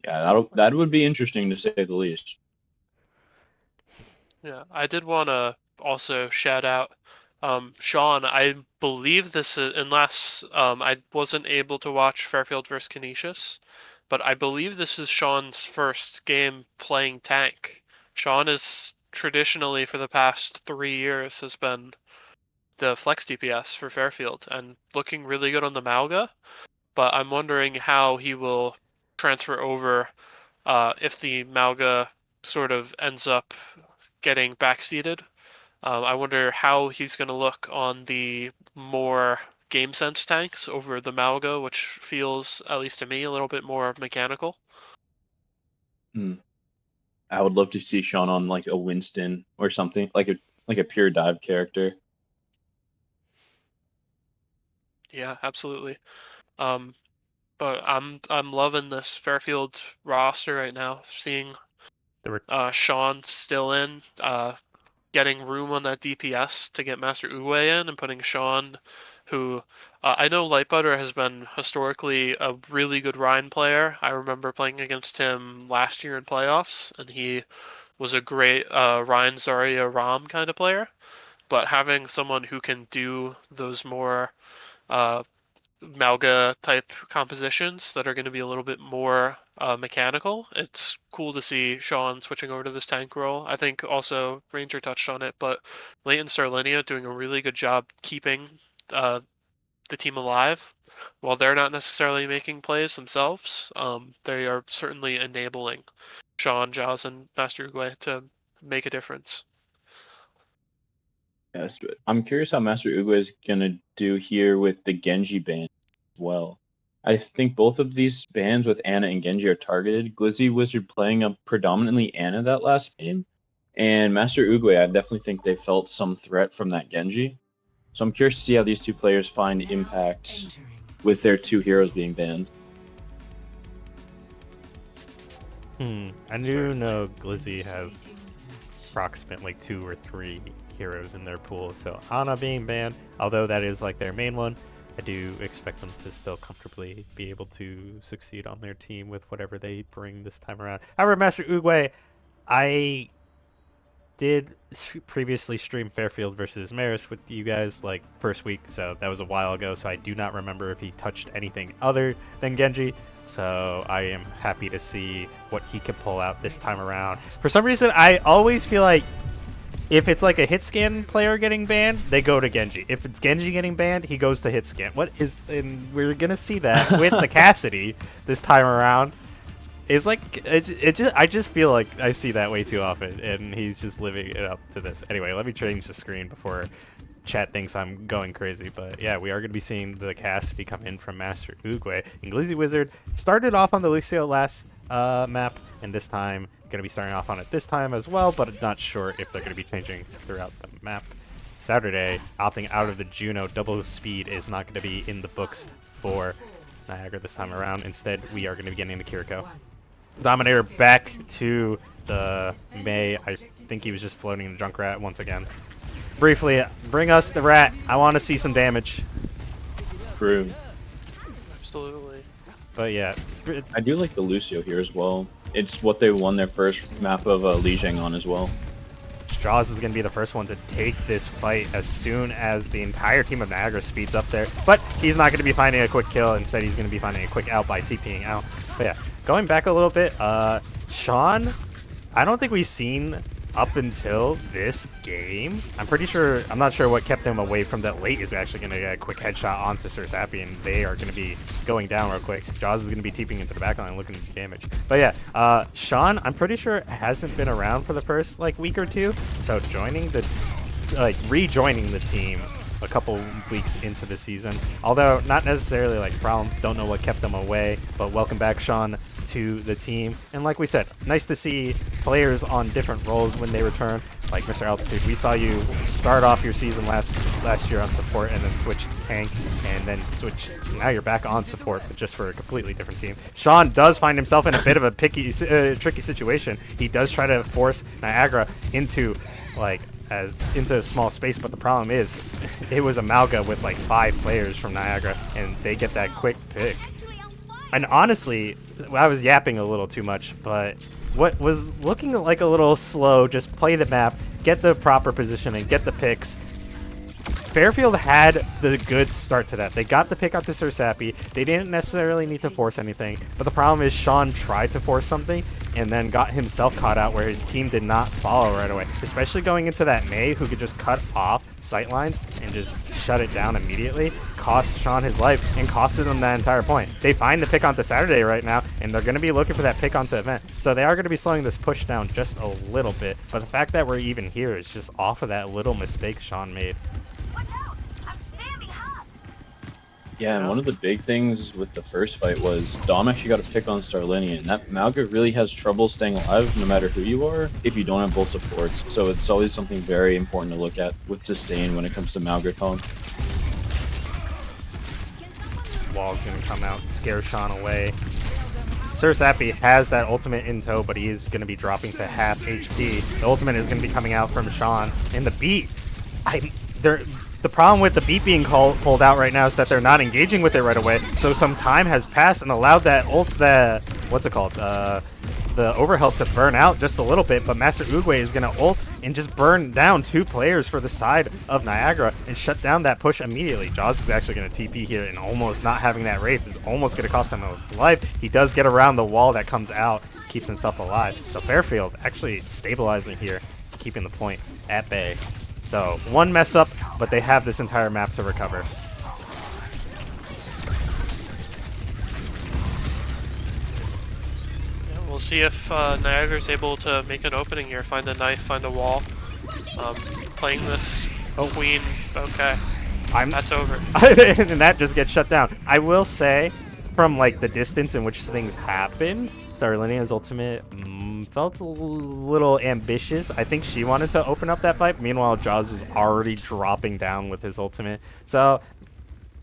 Yeah, that would be interesting to say the least. Yeah, I did want to also shout out Sean. I believe this is, unless I wasn't able to watch Fairfield versus Canisius, but I believe this is Sean's first game playing tank. Sean is traditionally for the past 3 years has been the flex DPS for Fairfield and looking really good on the Malga, but I'm wondering how he will transfer over if the Malga sort of ends up getting backseated. I wonder how he's going to look on the more game sense tanks over the Malga, which feels, at least to me, a little bit more mechanical. Hmm. I would love to see Sean on like a Winston or something, like a pure dive character. Yeah, absolutely. Um, but I'm loving this Fairfield roster right now. Seeing There Sean still in, getting room on that DPS to get Master Uwe in, and putting Sean, who I know Lightbutter has been historically a really good Rhine player. I remember playing against him last year in playoffs, and he was a great Rhine Zarya Rom kind of player. But having someone who can do those more uh, Malga type compositions that are going to be a little bit more mechanical. It's cool to see Sean switching over to this tank role. I think also Ranger touched on it, but Leighton Starlinia doing a really good job keeping uh, the team alive. While they're not necessarily making plays themselves, they are certainly enabling Sean, Jaws, and Master Uguay to make a difference. Yes, but I'm curious how Master Ugo is gonna do here with the Genji ban as well. I think both of these bans with Anna and Genji are targeted. Glizzy Wizard playing a predominantly Anna that last game, And Master Uguay, I definitely think they felt some threat from that Genji. So I'm curious to see how these two players find impact with their two heroes being banned. I do know Glizzy has approximately 2 or 3 heroes in their pool, so Ana being banned, although that is like their main one, I do expect them to still comfortably be able to succeed on their team with whatever they bring this time around. However, Master Uguay, I did previously stream Fairfield versus Maris with you guys like first week, so that was a while ago, so I do not remember if he touched anything other than Genji. So I am happy to see what he can pull out this time around. For some reason, I always feel like if it's like a hit scan player getting banned, they go to Genji. If it's Genji getting banned, he goes to hit scan. And we're gonna see that with the Cassidy this time around. It's like I just feel like I see that way too often, and he's just living it up to this. Anyway, let me change the screen before chat thinks I'm going crazy. But yeah, we are going to be seeing the Cassidy come in from Master Uguay. And Glizzy Wizard started off on the Lucio last map, and this time going to be starting off on it this time as well, but not sure if they're going to be changing throughout the map. Saturday, opting out of the Juno, double speed is not going to be in the books for Niagara this time around. Instead, we are going to be getting the Kiriko. Dominator back to the May. I think he was just floating the Junkrat once again. Briefly, bring us the rat. I want to see some damage. True. Absolutely. But yeah. I do like the Lucio here as well. It's what they won their first map of Lijiang on as well. Jaws is going to be the first one to take this fight as soon as the entire team of Niagara speeds up there. But he's not going to be finding a quick kill. Instead, he's going to be finding a quick out by TPing out. But yeah, going back a little bit, Sean, I don't think we've seen up until this game. I'm not sure what kept him away from that late is actually going to get a quick headshot onto Sir Sappy, and they are going to be going down real quick. Jaws is going to be TPing into the backline looking to damage. But yeah, Sean, I'm pretty sure hasn't been around for the first like week or two, so rejoining the team a couple weeks into the season, although not necessarily like problem. Don't know what kept them away, but welcome back, Sean, to the team. And like we said, nice to see players on different roles when they return. Like Mr. Altitude, we saw you start off your season last year on support and then switch to tank and then switch. Now you're back on support, but just for a completely different team. Sean does find himself in a bit of a tricky situation. He does try to force Niagara into into a small space, but the problem is it was a Malga with like 5 players from Niagara, and they get that quick pick. And honestly, I was yapping a little too much, but what was looking like a little slow, just play the map, get the proper position, and get the picks. Fairfield had the good start to that. They got the pick out to Sir Sappy. They didn't necessarily need to force anything, but the problem is Sean tried to force something and then got himself caught out where his team did not follow right away, especially going into that May who could just cut off sight lines and just shut it down immediately. Cost Sean his life and costed him that entire point. They find the pick onto Saturday right now, and they're going to be looking for that pick onto event. So they are going to be slowing this push down just a little bit, but the fact that we're even here is just off of that little mistake Sean made. Yeah, and one of the big things with the first fight was Dom actually got a pick on Starlinia, and that Malga really has trouble staying alive no matter who you are if you don't have both supports. So it's always something very important to look at with sustain when it comes to Malga comp. Wall's going to come out, scare Sean away. Sir Sappy has that ultimate in tow, but he is going to be dropping to half HP. The ultimate is going to be coming out from Sean. And the beat, the problem with the beat being pulled out right now is that they're not engaging with it right away. So some time has passed and allowed that the overhealth to burn out just a little bit, but Master Uguay is going to ult and just burn down 2 players for the side of Niagara and shut down that push immediately. Jaws is actually going to TP here, and almost not having that Wraith is almost going to cost him his life. He does get around the wall that comes out, keeps himself alive. So Fairfield actually stabilizing here, keeping the point at bay. So one mess up, but they have this entire map to recover. We'll see if Niagara's able to make an opening here, find a knife, find a wall. Playing this queen, okay. That's over. And that just gets shut down. I will say, from like the distance in which things happen, Starlinia's ultimate felt a little ambitious. I think she wanted to open up that fight. Meanwhile, Jaws was already dropping down with his ultimate. So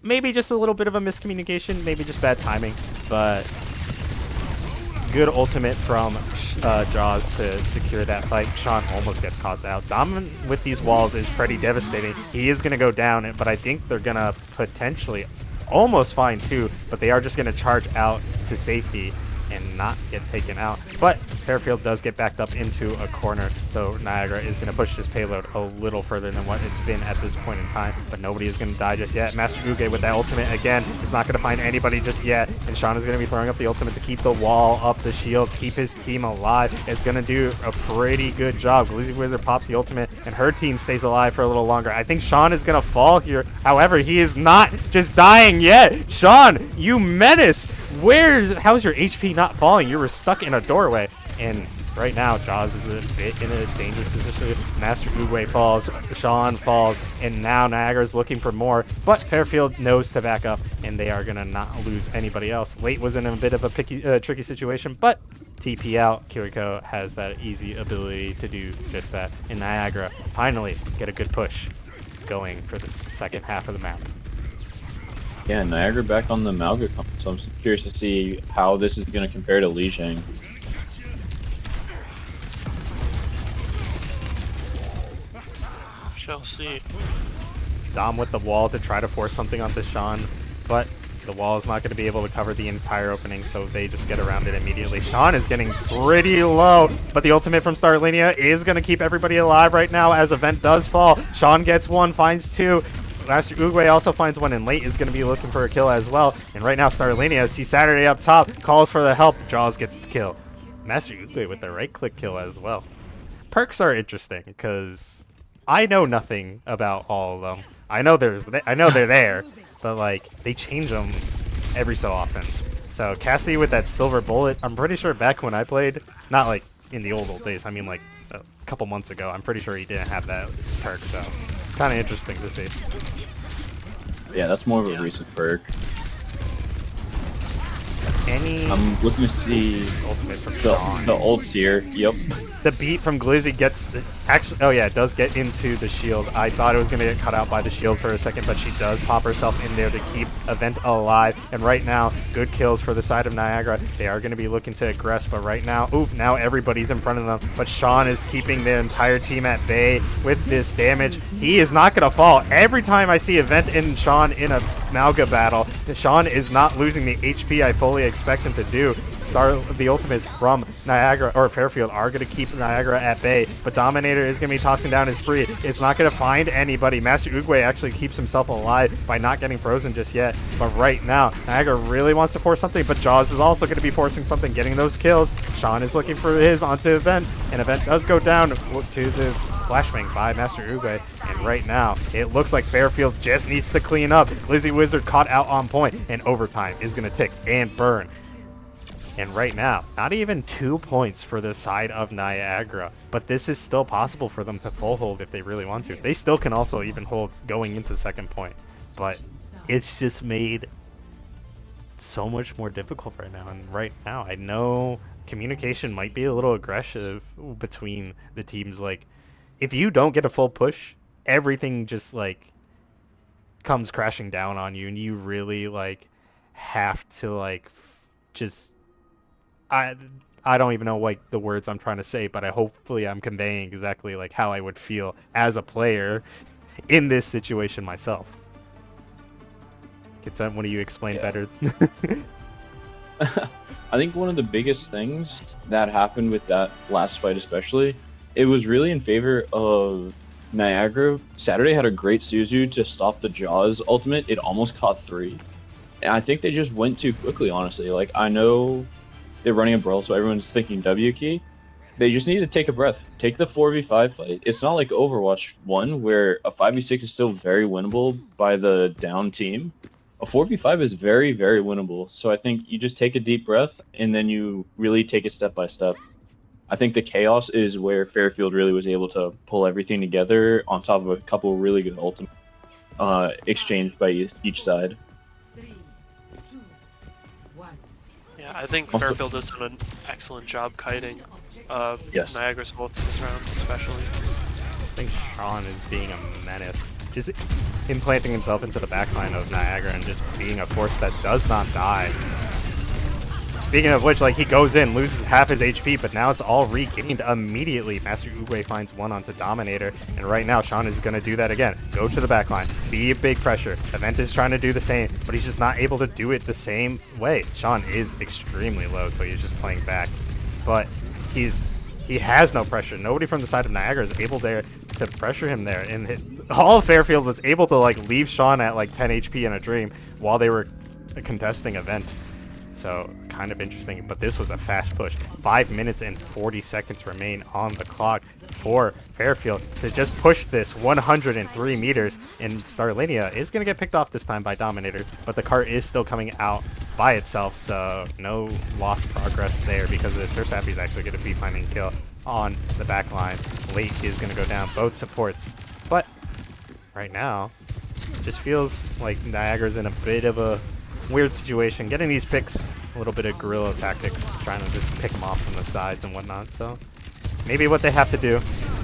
maybe just a little bit of a miscommunication, maybe just bad timing, but good ultimate from Jaws to secure that fight. Sean almost gets caught out. Dominant with these walls is pretty devastating. He is going to go down, but I think they're going to potentially almost find two, but they are just going to charge out to safety and not get taken out. But Fairfield does get backed up into a corner, so Niagara is going to push this payload a little further than what it's been at this point in time, but nobody is going to die just yet. Master Uge with that ultimate again is not going to find anybody just yet, and Sean is going to be throwing up the ultimate to keep the wall up, the shield, keep his team alive. It's going to do a pretty good job. Glizzy Wizard pops the ultimate, and her team stays alive for a little longer. I think Sean is going to fall here. However, he is not just dying yet. Sean, you menace! How's your HP not falling? You were stuck in a doorway. And right now, Jaws is a bit in a dangerous position. Master Uwe falls, Sean falls, and now Niagara's looking for more. But Fairfield knows to back up, and they are going to not lose anybody else. Late was in a bit of a tricky situation, but TP out. Kiriko has that easy ability to do just that. And Niagara finally get a good push going for the second half of the map. Yeah, Niagara back on the Malga, so I'm curious to see how this is going to compare to Lijiang. Shall see. Dom with the wall to try to force something onto Sean, but the wall is not going to be able to cover the entire opening, so they just get around it immediately. Sean is getting pretty low, but the ultimate from Starlinia is going to keep everybody alive right now as Event does fall. Sean gets one, finds two. Master Uguay also finds one, and Late is going to be looking for a kill as well. And right now, Starlinia sees Saturday up top, calls for the help. Jaws gets the kill. Master Uguay with the right-click kill as well. Perks are interesting because I know nothing about all of them. I know they're there, but like they change them every so often. So Cassidy with that silver bullet, I'm pretty sure back when I played, not like in the old days, I mean like a couple months ago, I'm pretty sure he didn't have that perk, so it's kind of interesting to see. Yeah, that's more of a recent perk. I'm looking to see ultimate from the old seer. Yep. The beat from Glizzy gets actually. Oh yeah, it does get into the shield. I thought it was gonna get cut out by the shield for a second, but she does pop herself in there to keep Event alive. And right now, good kills for the side of Niagara. They are gonna be looking to aggress, but right now, now everybody's in front of them. But Sean is keeping the entire team at bay with this damage. He is not gonna fall. Every time I see Event and Sean in a Malga battle, Sean is not losing the HP I fully expect him to do. The ultimates from Niagara or Fairfield are going to keep Niagara at bay, but Dominator is going to be tossing down his spree. It's not going to find anybody. Master Uguay actually keeps himself alive by not getting frozen just yet, but right now Niagara really wants to force something, but Jaws is also going to be forcing something, getting those kills. Sean is looking for his onto Event, and Event does go down to the flashbang by Master Uguay, and right now it looks like Fairfield just needs to clean up. Glizzy Wizard caught out on point, and overtime is going to tick and burn. And right now, not even 2 points for the side of Niagara, but this is still possible for them to full hold if they really want to. They still can also even hold going into second point, but it's just made so much more difficult right now. And right now, I know communication might be a little aggressive between the teams. Like, if you don't get a full push, everything just like comes crashing down on you, and you really like have to like just I don't even know like the words I'm trying to say, but hopefully I'm conveying exactly like how I would feel as a player in this situation myself. Can one of you explain better? I think one of the biggest things that happened with that last fight especially, it was really in favor of Niagara. Saturday had a great Suzu to stop the Jaws ultimate. It almost caught 3. And I think they just went too quickly, honestly. Like, I know they're running a brawl, so everyone's thinking W key. They just need to take a breath. Take the 4v5 fight. It's not like Overwatch 1, where a 5v6 is still very winnable by the down team. A 4v5 is very, very winnable. So I think you just take a deep breath, and then you really take it step by step. I think the chaos is where Fairfield really was able to pull everything together on top of a couple of really good ultimates exchanged by each side. Yeah, I think Also- Fairfield has done an excellent job kiting Yes. Niagara's ults this round, especially. I think Sean is being a menace. Just implanting himself into the backline of Niagara and just being a force that does not die. Speaking of which, like, he goes in, loses half his HP, but now it's all regained immediately. Master Uguay finds one onto Dominator, and right now Sean is going to do that again. Go to the backline, be a big pressure. Event is trying to do the same, but he's just not able to do it the same way. Sean is extremely low, so he's just playing back. But he has no pressure. Nobody from the side of Niagara is able there to pressure him there. And all of Fairfield was able to, like, leave Sean at, like, 10 HP in a dream while they were contesting Event. So, kind of interesting, but this was a fast push. 5 minutes and 40 seconds remain on the clock for Fairfield to just push this 103 meters, and Starlinia is going to get picked off this time by Dominator, but the cart is still coming out by itself, so no lost progress there because the Sir Sappy is actually going to be finding a kill on the back line. Late is going to go down, both supports, but right now, just feels like Niagara's in a bit of a weird situation, getting these picks, a little bit of guerrilla tactics, trying to just pick them off from the sides and whatnot. So maybe what they have to do,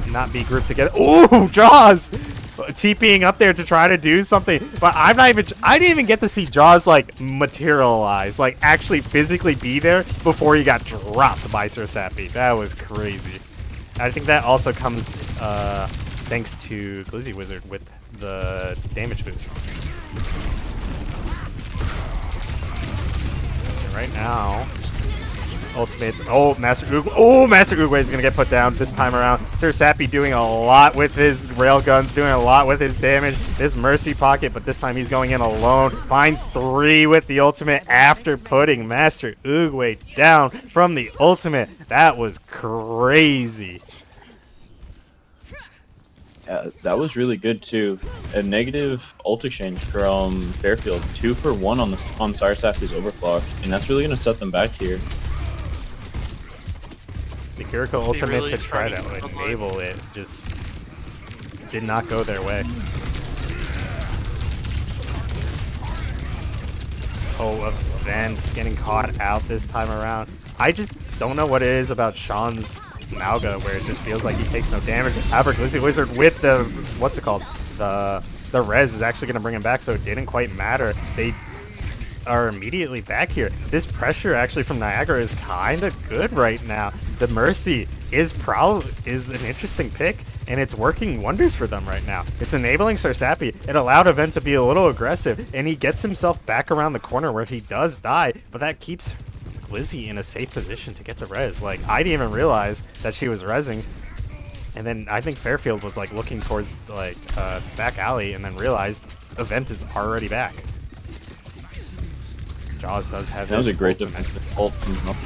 not be grouped together. Ooh, Jaws TPing up there to try to do something, but I didn't even get to see Jaws like materialize, like actually physically be there before he got dropped by Sir Sappy. That was crazy. I think that also comes thanks to Glizzy Wizard with the damage boost. Right now, ultimates. Oh, Master Uguay. Oh, Master Uguay is gonna get put down this time around. Sir Sappy doing a lot with his railguns, doing a lot with his damage. This Mercy Pocket, but this time he's going in alone. Finds 3 with the ultimate after putting Master Uguay down from the ultimate. That was crazy. Yeah, that was really good too. A negative ult exchange from Fairfield, 2 for 1 on Sir Sappy's overclock, and that's really gonna set them back here. The Kiriko ultimate really to try to trying to enable it just did not go their way. Oh, Event getting caught out this time around. I just don't know what it is about Sean's Malga where it just feels like he takes no damage. However, Glizzy Wizard with the, what's it called? The res is actually going to bring him back, so it didn't quite matter. They are immediately back here. This pressure actually from Niagara is kind of good right now. The Mercy is an interesting pick, and it's working wonders for them right now. It's enabling Sir Sappy. It allowed Event to be a little aggressive, and he gets himself back around the corner where he does die, but that keeps Glizzy in a safe position to get the res. Like, I didn't even realize that she was resing, and then I think Fairfield was like looking towards like back alley and then realized Event is already back. Jaws does have That was a great ultimate.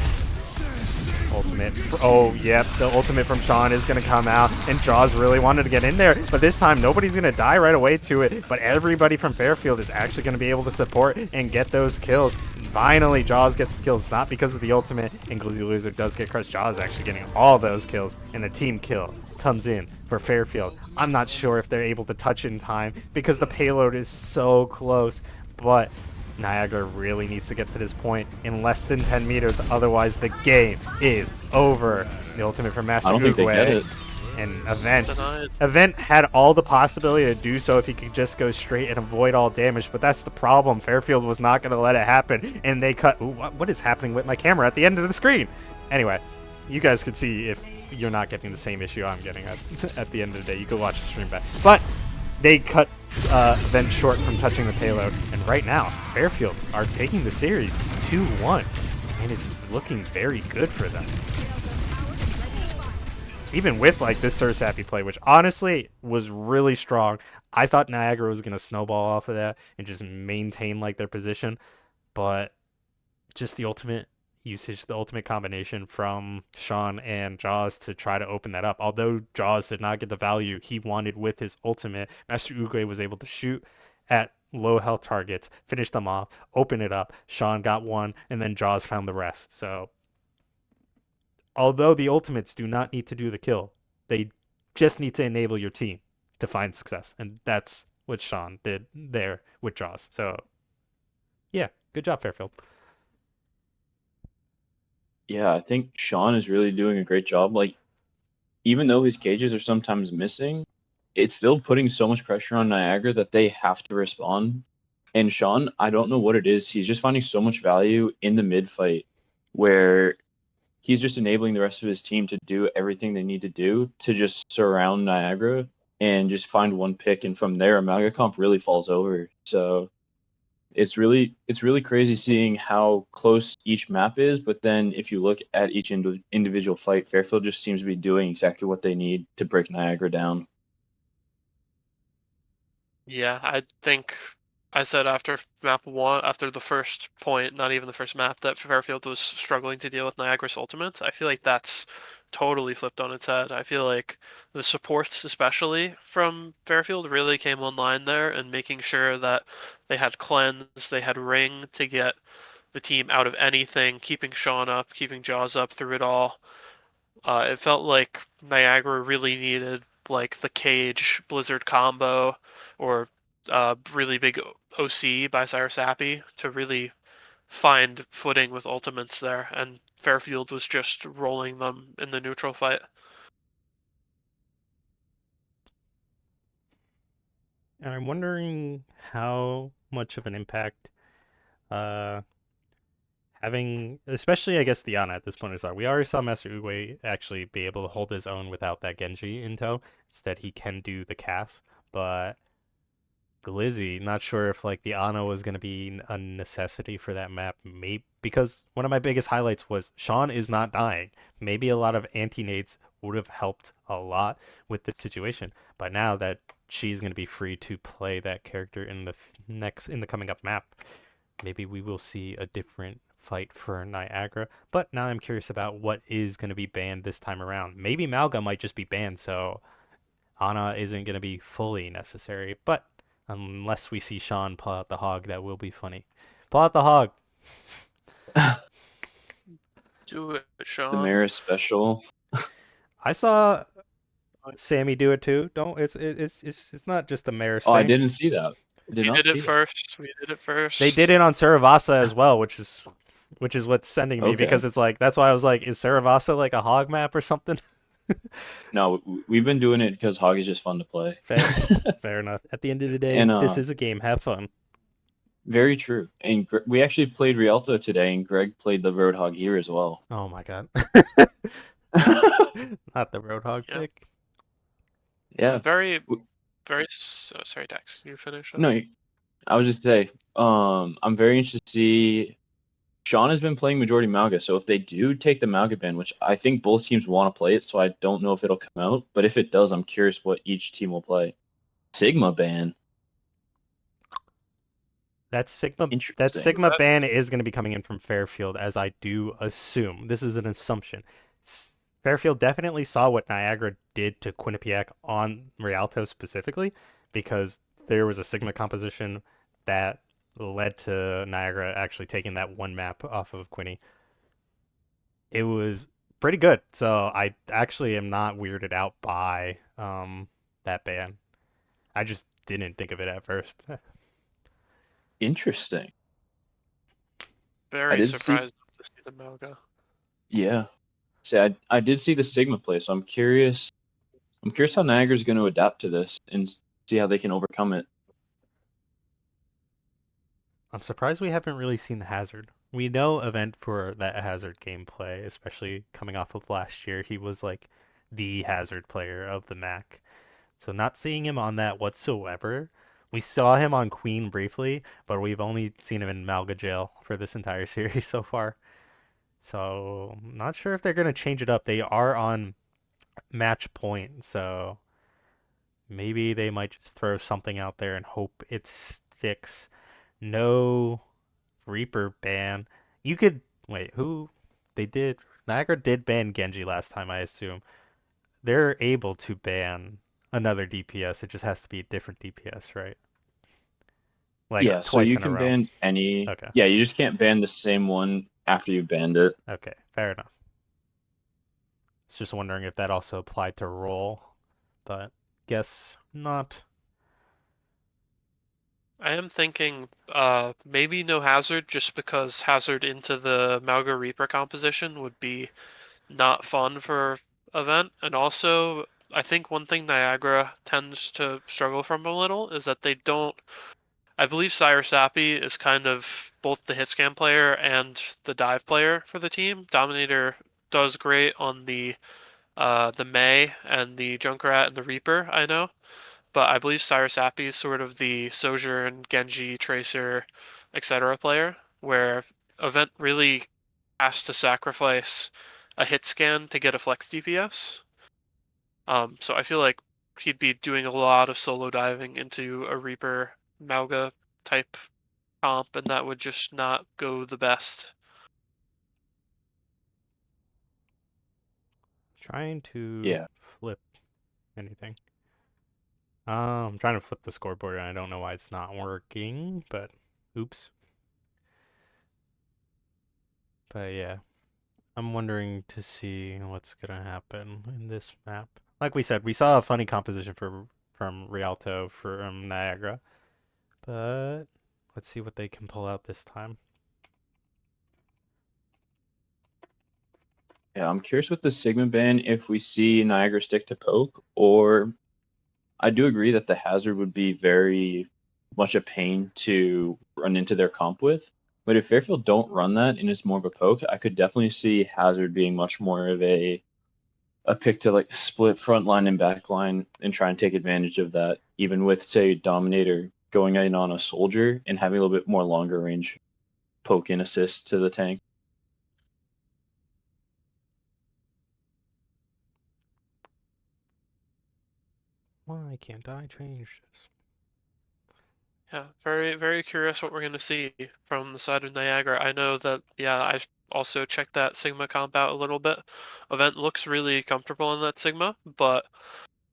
ultimate. Oh, yep, the ultimate from Sean is going to come out, and Jaws really wanted to get in there, but this time nobody's going to die right away to it, but everybody from Fairfield is actually going to be able to support and get those kills. Finally, Jaws gets the kills, not because of the ultimate, and Glizzy Loser does get crushed. Jaws actually getting all those kills, and a team kill comes in for Fairfield. I'm not sure if they're able to touch in time because the payload is so close, but Niagara really needs to get to this point in less than 10 meters, otherwise the game is over. The ultimate from Master I don't think they get Uguay. it. And Event. Denied. Event had all the possibility to do so if he could just go straight and avoid all damage, but that's the problem. Fairfield was not going to let it happen, and they cut. Ooh, what is happening with my camera at the end of the screen? Anyway, you guys could see if you're not getting the same issue I'm getting at the end of the day. You could watch the stream back. But they cut Event short from touching the payload, and right now, Fairfield are taking the series 2-1, and it's looking very good for them. Even with like this Sir Sappy play, which honestly was really strong. I thought Niagara was going to snowball off of that and just maintain like their position, but just the ultimate usage, the ultimate combination from Sean and Jaws to try to open that up. Although Jaws did not get the value he wanted with his ultimate, Master Uguay was able to shoot at low health targets, finish them off, open it up. Sean got one, and then Jaws found the rest. So although the ultimates do not need to do the kill, they just need to enable your team to find success. And that's what Sean did there with Jaws. So, yeah, good job, Fairfield. Yeah, I think Sean is really doing a great job. Like, even though his cages are sometimes missing, it's still putting so much pressure on Niagara that they have to respond. And Sean, I don't know what it is. He's just finding so much value in the mid fight where he's just enabling the rest of his team to do everything they need to do to just surround Niagara and just find one pick. And from there, Amalga Comp really falls over. So it's really crazy seeing how close each map is. But then if you look at each individual fight, Fairfield just seems to be doing exactly what they need to break Niagara down. Yeah, I think I said after map one, after the first point, not even the first map, that Fairfield was struggling to deal with Niagara's ultimate. I feel like that's totally flipped on its head. I feel like the supports, especially from Fairfield, really came online there and making sure that they had cleanse, they had ring to get the team out of anything, keeping Sean up, keeping Jaws up through it all. It felt like Niagara really needed like the Cage Blizzard combo or really big OC by Cyrus Appy to really find footing with ultimates there, and Fairfield was just rolling them in the neutral fight. And I'm wondering how much of an impact uh, having, especially I guess Diana at this point is on. We already saw Master Uwe actually be able to hold his own without that Genji in tow. Instead, he can do the cast, but Glizzy, not sure if like the Ana was going to be a necessity for that map. Maybe because one of my biggest highlights was Sean is not dying. Maybe a lot of anti-nades would have helped a lot with this situation. But now that she's going to be free to play that character in the coming up map, maybe we will see a different fight for Niagara. But now I'm curious about what is going to be banned this time around. Maybe Malga might just be banned, so Ana isn't going to be fully necessary. But unless we see Sean pull out the hog, that will be funny. Pull out the hog. Do it, The Sean. Maris special. I saw Sammy do it too. Don't it's not just a Maris Oh, I thing. didn't see that. I did We not did it see that. first. We did it They first. did it on Saravasa as well, which is what's sending me Okay. because it's like that's why I was like, is Saravasa like a hog map or something? No, we've been doing it because Hog is just fun to play. Fair, fair enough. At the end of the day, And this is a game. Have fun. very true. And we actually played Rialto today, and Greg played the Roadhog here as well. Oh my god. Not the Roadhog Yeah. pick. Yeah. I'm very, very sorry, Dex. You finish up? No, I was just say, I'm very interested to see. Sean has been playing majority Malga, so if they do take the Malga ban, which I think both teams want to play it, so I don't know if it'll come out, but if it does, I'm curious what each team will play. Sigma ban. That Interesting. Sigma ban is going to be coming in from Fairfield, as I do assume. This is an assumption. Fairfield definitely saw what Niagara did to Quinnipiac on Rialto specifically, because there was a Sigma composition that led to Niagara actually taking that one map off of Quinny. It was pretty good, so I actually am not weirded out by that ban. I just didn't think of it at first. Interesting. I Very did see, surprised to see the Moga. yeah. See, I did see the Sigma play, so I'm curious. I'm curious how Niagara's going to adapt to this and see how they can overcome it. I'm surprised we haven't really seen Hazard. We know Event for that Hazard gameplay, especially coming off of last year. He was like the Hazard player of the MAAC. So not seeing him on that whatsoever. We saw him on Queen briefly, but we've only seen him in Malga Jail for this entire series so far. So not sure if they're gonna change it up. They are on match point, so maybe they might just throw something out there and hope it sticks. No Reaper ban. You could wait. Who they did? Niagara did ban Genji last time, I assume. They're able to ban another DPS. It just has to be a different DPS, right? Like Yeah, so twice you in a can row. ban any. Okay. Yeah, you just can't ban the same one after you've banned it. Okay. Fair enough. I was just wondering if that also applied to roll, but guess not. I am thinking maybe no Hazard, just because Hazard into the Malga Reaper composition would be not fun for event. And also, I think one thing Niagara tends to struggle from a little is that they don't. I believe Cyrus Sappy is kind of both the hit scan player and the dive player for the team. Dominator does great on the May and the Junkrat and the Reaper, I know. But I believe Cyrus Sappy is sort of the Sojourn, Genji, Tracer, etc. player, where Event really has to sacrifice a hit scan to get a flex DPS. So I feel like he'd be doing a lot of solo diving into a Reaper Mauga type comp, and that would just not go the best. Trying to Yeah. flip anything. I'm trying to flip the scoreboard and I don't know why it's not working, but oops. But yeah, I'm wondering to see what's gonna happen in this map. Like we said, we saw a funny composition from Rialto from Niagara, but let's see what they can pull out this time. Yeah, I'm curious with the Sigma ban if we see Niagara stick to poke, or I do agree that the Hazard would be very much a pain to run into their comp with. But if Fairfield don't run that and it's more of a poke, I could definitely see Hazard being much more of a pick to like split front line and back line and try and take advantage of that, even with say Dominator going in on a soldier and having a little bit more longer range poke and assist to the tank. Why can't I change this? Yeah, very, very curious what we're going to see from the side of Niagara. I know that, yeah, I've also checked that Sigma comp out a little bit. Event looks really comfortable in that Sigma, but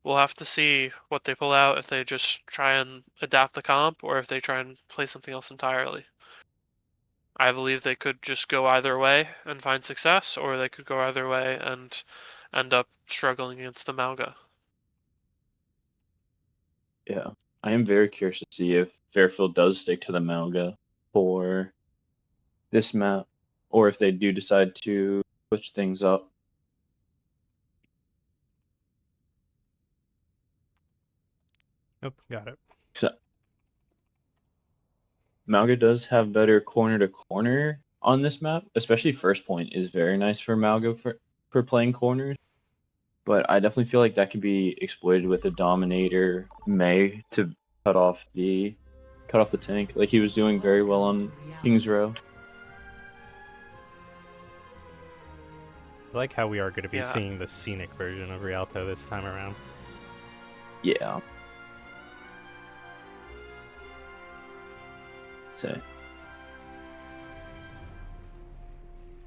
we'll have to see what they pull out, if they just try and adapt the comp or if they try and play something else entirely. I believe they could just go either way and find success, or they could go either way and end up struggling against the Malga. Yeah, I am very curious to see if Fairfield does stick to the Malga for this map, or if they do decide to switch things up. Nope, got it. So, Malga does have better corner to corner on this map, especially first point is very nice for Malga for playing corners. But I definitely feel like that could be exploited with a Dominator May to cut off the tank, like he was doing very well on King's Row. I like how we are going to be Yeah. seeing the scenic version of Rialto this time around. Yeah. So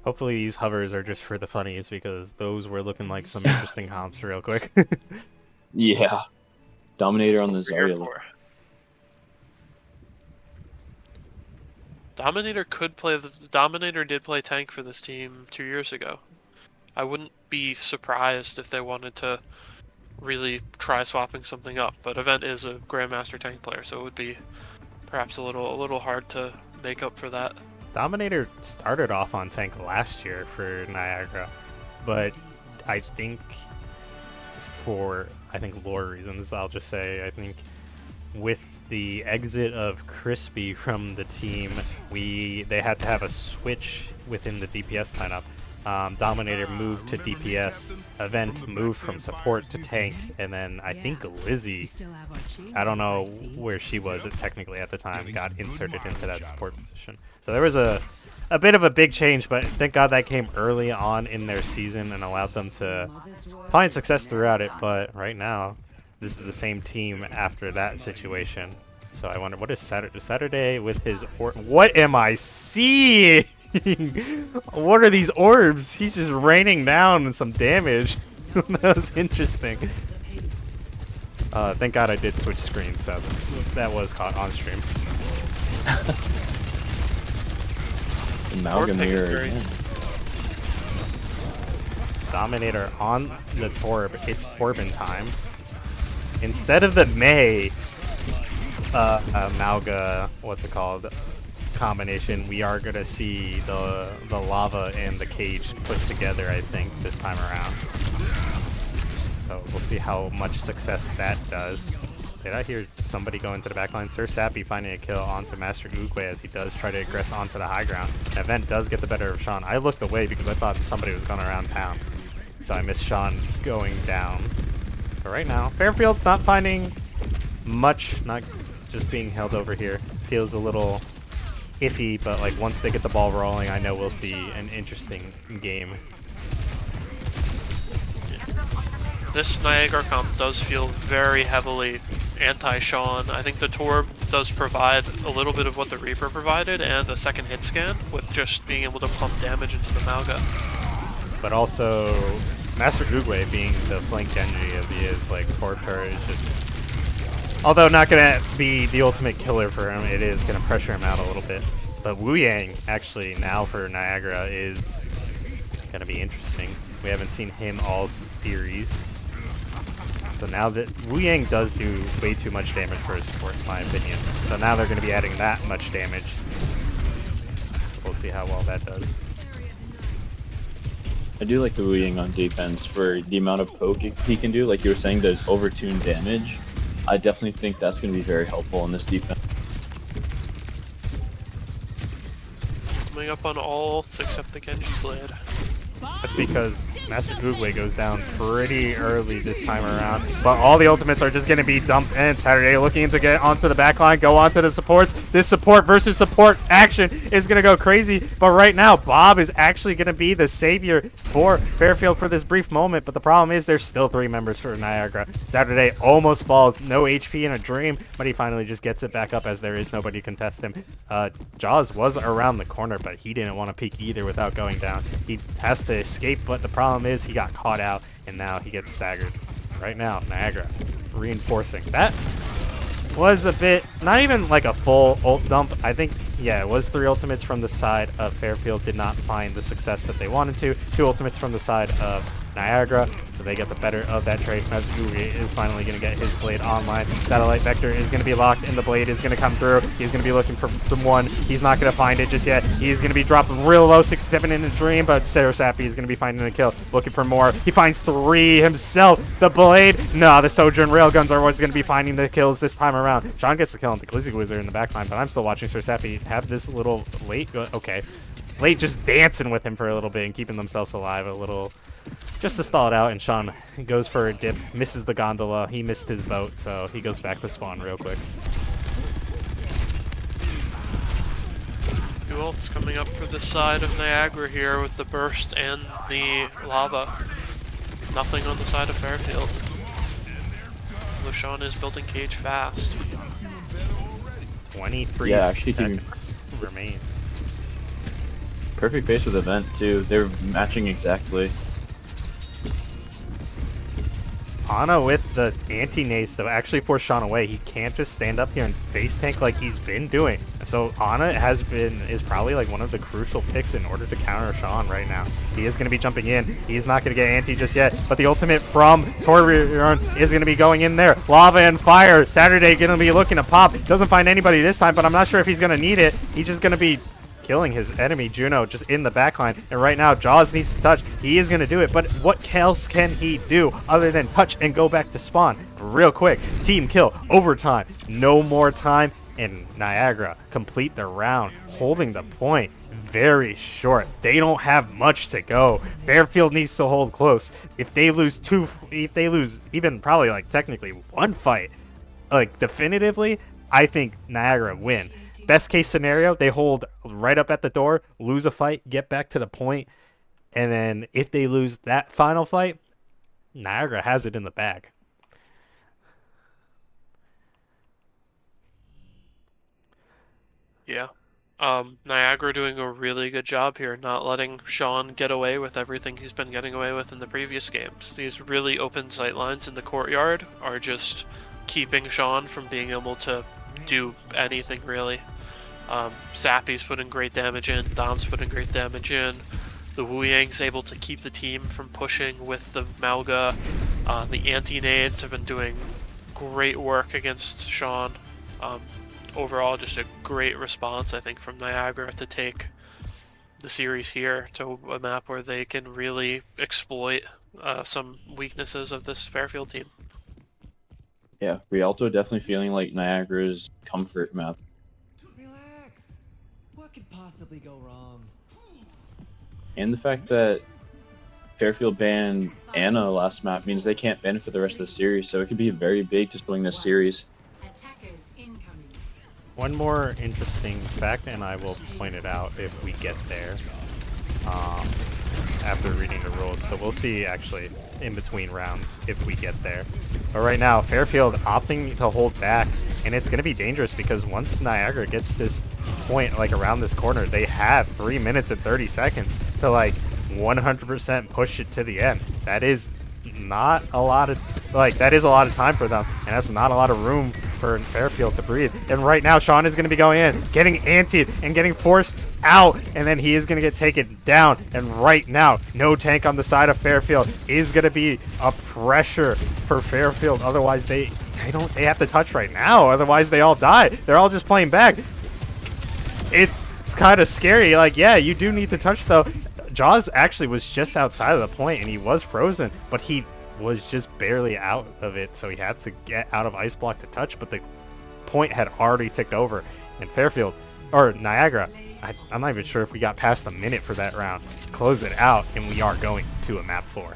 Hopefully these hovers are just for the funnies because those were looking like some interesting comps real quick. yeah, Dominator That's on the what we're here Zarya. for. Dominator could play the Dominator did play tank for this team 2 years ago. I wouldn't be surprised if they wanted to really try swapping something up, but Event is a Grandmaster tank player, so it would be perhaps a little hard to make up for that. Dominator started off on tank last year for Niagara, but I think lore reasons, I'll just say, I think with the exit of Crispy from the team, they had to have a switch within the DPS lineup. Dominator moved to DPS, Event moved from support to tank, and then I think Lizzie, I don't know where she was technically at the time, got inserted into that support position. So there was a bit of a big change, but thank God that came early on in their season and allowed them to find success throughout it. But right now, this is the same team after that situation. So I wonder, what is Saturday with his what am I seeing? What are these orbs? He's just raining down some damage. That was interesting. Thank God I did switch screens, so that was caught on stream. Amalgamator again. Dominator on the Torb. It's Torben time. Instead of the May, Malga, what's it called, combination, we are gonna see the lava and the cage put together, I think, this time around. So we'll see how much success that does. Did I hear somebody go into the backline? Sir Sappy finding a kill onto Master Oogway as he does try to aggress onto the high ground. Event does get the better of Sean. I looked away because I thought somebody was going around town. So I missed Sean going down. But right now, Fairfield's not finding much, not just being held over here. Feels a little iffy, but like once they get the ball rolling, I know we'll see an interesting game. This Niagara comp does feel very heavily anti-Sean. I think the Torb does provide a little bit of what the Reaper provided and a second hit scan with just being able to pump damage into the Malga. But also, Master Oogway being the flank Genji as he is, like, Torb turret is just... Although not going to be the ultimate killer for him, it is going to pressure him out a little bit. But Wu Yang, actually, now for Niagara is going to be interesting. We haven't seen him all series. So now that Wu Yang does do way too much damage for his support, in my opinion. So now they're going to be adding that much damage. So we'll see how well that does. I do like the Wu Yang on defense for the amount of poke he can do. Like you were saying, the overtuned damage. I definitely think that's going to be very helpful in this defense. Coming up on ults except the Genji Blade. That's because Master Oogway goes down pretty early this time around. But all the ultimates are just going to be dumped in. Saturday looking to get onto the backline, go onto the supports. This support versus support action is going to go crazy. But right now, Bob is actually going to be the savior for Fairfield for this brief moment. But the problem is there's still 3 members for Niagara. Saturday almost falls, no HP in a dream, but he finally just gets it back up as there is nobody to contest him. Jaws was around the corner, but he didn't want to peek either without going down. He has to escape, but the problem is he got caught out and now he gets staggered. Right now, Niagara reinforcing. That was a bit, not even like a full ult dump. I think, yeah, it was 3 ultimates from the side of Fairfield. Did not find the success that they wanted to. 2 ultimates from the side of Niagara, so they get the better of that trade. Mazuguri is finally going to get his blade online. Satellite Vector is going to be locked, and the blade is going to come through. He's going to be looking for someone. He's not going to find it just yet. He's going to be dropping real low, 6-7 in a dream, but Sarah Sappy is going to be finding a kill. Looking for more. He finds 3 himself. The blade. No, the Sojourn Railguns are what's going to be finding the kills this time around. Sean gets the kill on the Glizzy Wizard in the backline, but I'm still watching Sir Sappy have this little late. Okay. Late just dancing with him for a little bit and keeping themselves alive a little. Just to stall it out, and Sean goes for a dip, misses the gondola. He missed his boat, so he goes back to spawn real quick. 2 ults coming up for the side of Niagara here with the burst and the lava. Nothing on the side of Fairfield. Though Sean is building cage fast. 23 seconds remain. Perfect base with Event too. They're matching exactly. Ana with the anti-nades to actually force Sean away. He can't just stand up here and face tank like he's been doing. So Ana is probably like one of the crucial picks in order to counter Sean right now. He is going to be jumping in. He's not going to get anti just yet, but the ultimate from Torbjorn is going to be going in there. Lava and fire. Saturday going to be looking to pop. Doesn't find anybody this time, but I'm not sure if he's going to need it. He's just going to be killing his enemy Juno just in the backline, and right now Jaws needs to touch. He is going to do it, but what else can he do other than touch and go back to spawn real quick? Team kill, overtime, no more time, and Niagara complete the round, holding the point very short. They don't have much to go. Fairfield needs to hold close. If they lose even probably like technically 1 fight, like definitively, I think Niagara win. Best case scenario, they hold right up at the door, lose a fight, get back to the point, and then if they lose that final fight, Niagara has it in the bag. Yeah. Niagara doing a really good job here, not letting Sean get away with everything he's been getting away with in the previous games. These really open sight lines in the courtyard are just keeping Sean from being able to do anything really. Sappy's putting great damage in, Dom's putting great damage in, the Wu Yang's able to keep the team from pushing with the Malga, the anti-nades have been doing great work against Sean. Um, Overall, just a great response, I think, from Niagara to take the series here to a map where they can really exploit some weaknesses of this Fairfield team. Yeah, Rialto definitely feeling like Niagara's comfort map. Relax. What could possibly go wrong? And the fact that Fairfield banned Anna last map means they can't ban it for the rest of the series, so it could be very big to swing this series. Attackers incoming. One more interesting fact, and I will point it out if we get there after reading the rules. So we'll see actually in between rounds if we get there. But right now, Fairfield opting to hold back, and it's going to be dangerous because once Niagara gets this point, like around this corner, they have 3 minutes and 30 seconds to like 100% push it to the end. That is not a lot of, like, that is a lot of time for them, and that's not a lot of room for Fairfield to breathe. And right now, Sean is going to be going in, getting antied, and getting forced out, and then he is going to get taken down. And right now, no tank on the side of Fairfield is going to be a pressure for Fairfield. Otherwise, they have to touch right now. Otherwise, they all die. They're all just playing back. It's kind of scary. Like, yeah, you do need to touch, though. Jaws actually was just outside of the point, and he was frozen, but he was just barely out of it, so he had to get out of ice block to touch, but the point had already ticked over. And Fairfield, or Niagara, I'm not even sure if we got past a minute for that round. Close it out, and we are going to a map 4.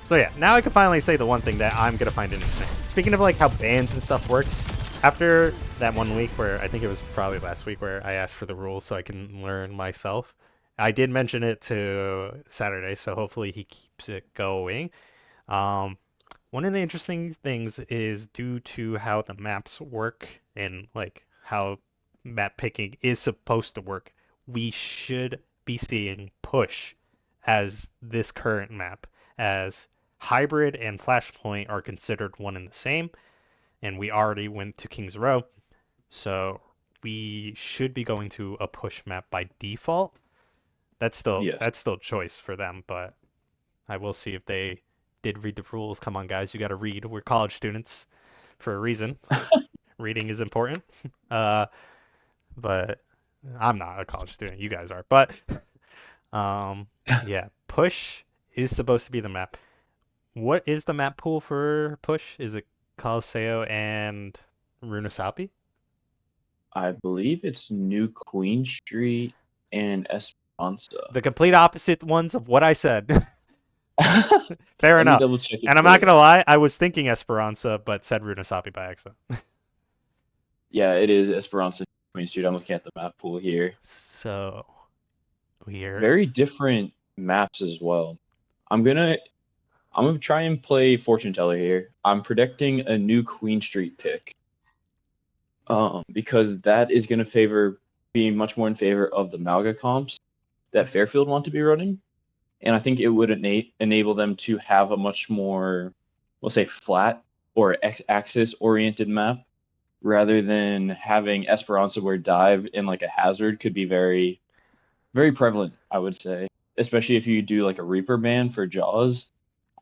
So yeah, now I can finally say the one thing that I'm going to find interesting. Speaking of like how bans and stuff work, after that 1 week where, I think it was probably last week, where I asked for the rules so I can learn myself, I did mention it to Saturday, so hopefully he keeps it going. One of the interesting things is due to how the maps work and like how map picking is supposed to work, we should be seeing push as this current map, as hybrid and flashpoint are considered one and the same, and we already went to King's Row, so we should be going to a push map by default. That's still choice for them, but I will see if they did read the rules. Come on, guys, you got to read. We're college students for a reason. Reading is important. But I'm not a college student. You guys are. But yeah, push is supposed to be the map. What is the map pool for push? Is it Caliseo and Runasapi? I believe it's New Queen Street and Esperanza. The complete opposite ones of what I said. Fair enough. And I'm not going to lie, I was thinking Esperanza, but said Runasapi by accident. Yeah, it is Esperanza Queen Street. I'm looking at the map pool here. So weird. Very different maps as well. I'm gonna try and play fortune teller here. I'm predicting a new Queen Street pick. Because that is gonna be much more in favor of the Malga comps that Fairfield want to be running. And I think it would enable them to have a much more, we'll say, flat or x-axis oriented map, rather than having Esperanza where dive in like a hazard could be very, very prevalent, I would say. Especially if you do like a Reaper ban for Jaws.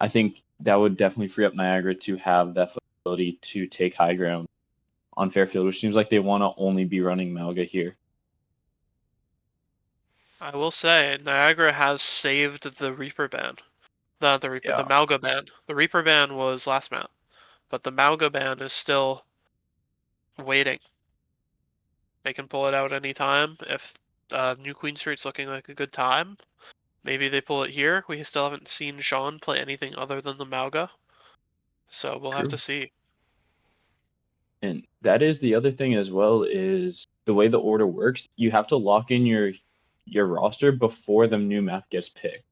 I think that would definitely free up Niagara to have that ability to take high ground on Fairfield, which seems like they want to only be running Malga here. I will say, Niagara has saved the Reaper ban. The Malga ban. The Reaper ban was last map, but the Malga ban is still waiting. They can pull it out anytime. If New Queen Street's looking like a good time, maybe they pull it here. We still haven't seen Sean play anything other than the Malga, so we'll have to see. And that is the other thing as well, is the way the order works. You have to lock in your roster before the new map gets picked.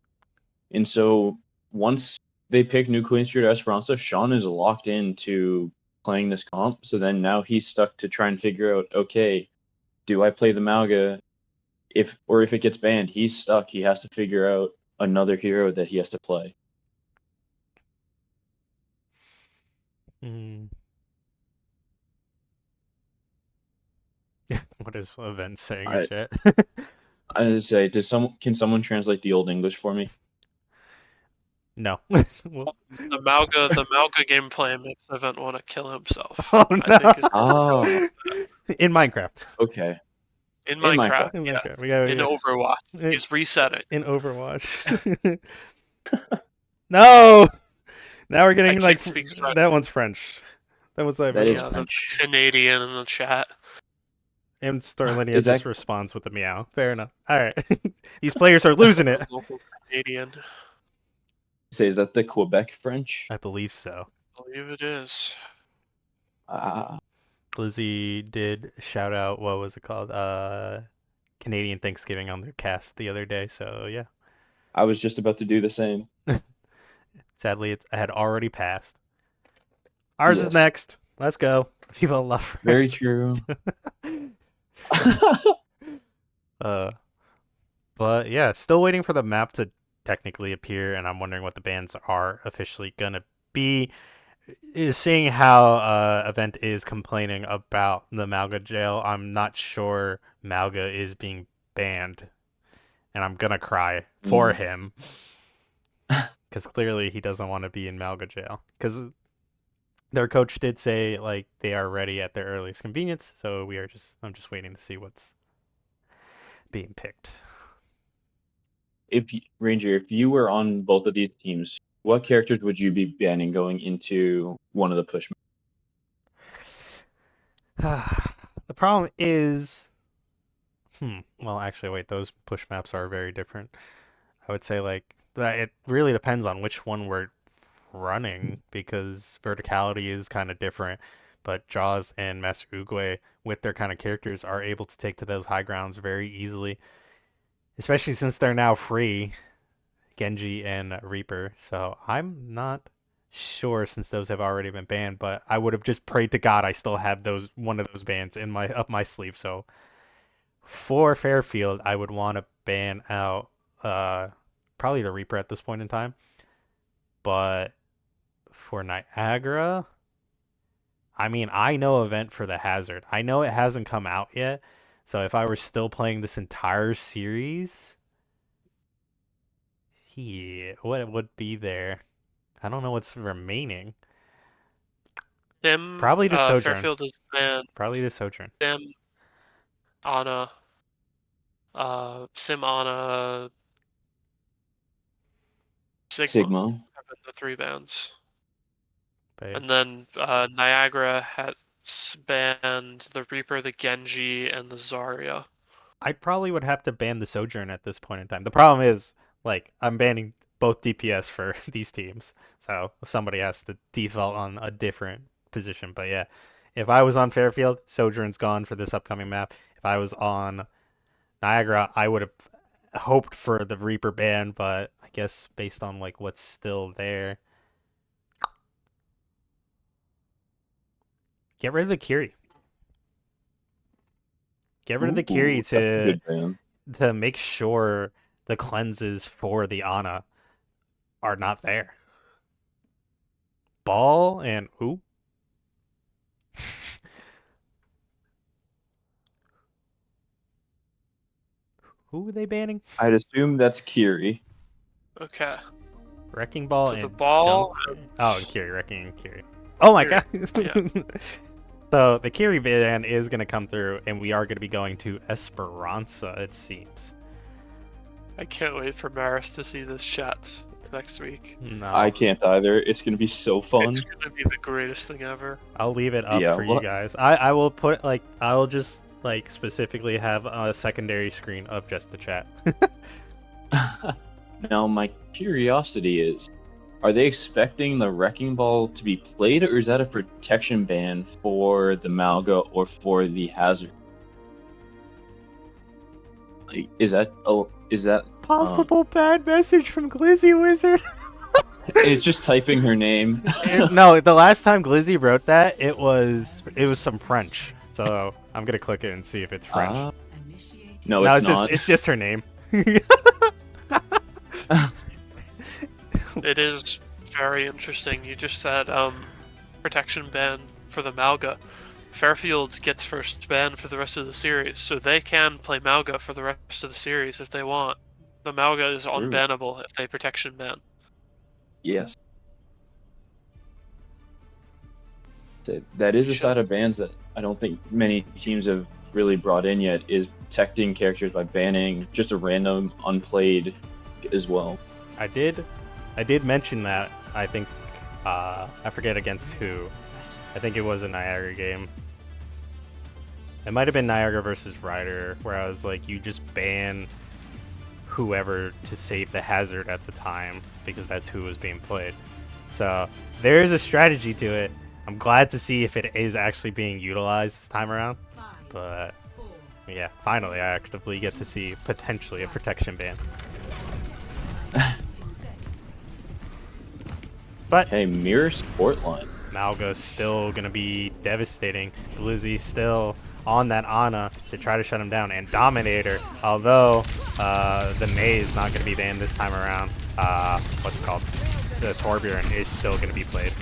And so once they pick New Queen Street or Esperanza, Sean is locked into playing this comp. So then now he's stuck to try and figure out, okay, do I play the Malga? If it gets banned, he's stuck. He has to figure out another hero that he has to play. What is event saying in chat? I would say, can someone translate the old English for me? No. Well, The Malga gameplay makes Event want to kill himself. oh I think is Oh, In Minecraft. okay. in In Minecraft. Minecraft. In Yeah. Minecraft. We got In Overwatch, in, he's resetting. in Overwatch. No. Now we're getting I like can't speak French. that one's French. That was That is Yeah, the French. Canadian in the chat. And Starlinia Is just that- responds with a meow. Fair enough. All right. These players are losing it. Local Canadian. Say, is that the Quebec French? I believe so. I believe it is. Ah, Lizzie did shout out, what was it called? Canadian Thanksgiving on their cast the other day. So yeah. I was just about to do the same. Sadly, it had already passed. Ours is Yes. next. Let's go. People love France. Very true. But yeah, still waiting for the map to technically appear, and I'm wondering what the bans are officially gonna be. Seeing how Event is complaining about the Malga jail, I'm not sure Malga is being banned, and I'm gonna cry for him because clearly he doesn't want to be in Malga jail. Because their coach did say like they are ready at their earliest convenience, so I'm just waiting to see what's being picked. Ranger, if you were on both of these teams, what characters would you be banning going into one of the push? The problem is, well, actually, wait, those push maps are very different. I would say like that. It really depends on which one we're running because verticality is kind of different. But Jaws and Master Oogway, with their kind of characters, are able to take to those high grounds very easily, especially since they're now free, Genji and Reaper. So I'm not sure since those have already been banned, but I would have just prayed to God I still have one of those bans in my up my sleeve. So for Fairfield, I would want to ban out probably the Reaper at this point in time. But for Niagara, I mean, I know Event for the Hazard. I know it hasn't come out yet. So if I were still playing this entire series, what would be there? I don't know what's remaining. Sim, Probably the Sojourn. Fairfield is banned. Probably the Sojourn. Sim, Ana, Sim, Ana, Sigma have been the 3 bans. But And then Niagara has banned the Reaper, the Genji, and the Zarya. I probably would have to ban the Sojourn at this point in time. The problem is, like, I'm banning both DPS for these teams, so somebody has to default on a different position. But yeah, if I was on Fairfield, Sojourn's gone for this upcoming map. If I was on Niagara, I would have hoped for the Reaper ban, but I guess based on like what's still there, get rid of the Kiri. Get rid of the Kiri That's a good ban. to make sure the cleanses for the Ana are not there. Ball and who? Who are they banning? I'd assume that's Kiri. Okay. Wrecking Ball So and the ball. Junk... Oh, and Kiri, Wrecking and Kiri. Oh my Kiri, god. So the Kiri ban is going to come through, and we are going to be going to Esperanza, it seems. I can't wait for Maris to see this chat next week. No, I can't either. It's gonna be so fun. It's gonna be the greatest thing ever. I'll leave it up Yeah, for you what- guys. I will put like I will just like specifically have a secondary screen of just the chat. Now, my curiosity is, are they expecting the Wrecking Ball to be played, or is that a protection ban for the Malga or for the Hazard? Like, is that Possible bad message from Glizzy Wizard. It's just typing her name. No, the last time Glizzy wrote that, it was some French. So I'm gonna click it and see if it's French. No, No, it's not. it's just her name. It is very interesting. You just said protection ban for the Malga. Fairfield gets first ban for the rest of the series, so they can play Malga for the rest of the series if they want. The Malga is unbannable if they protection ban. Yes. That is a side of bans that I don't think many teams have really brought in yet, is protecting characters by banning just a random unplayed as well. I did mention that. I think I forget against who. I think it was a Niagara game. It might have been Niagara versus Ryder, where I was like, you just ban whoever to save the hazard at the time because that's who was being played. So there is a strategy to it. I'm glad to see if it is actually being utilized this time around. But yeah, finally I actively get to see potentially a protection ban. But hey, mirror support line. Malga's still gonna be devastating. Glizzy's still on that Ana to try to shut him down, and Dominator, although the May is not gonna be banned this time around, what's it called? The Torbjorn is still gonna be played.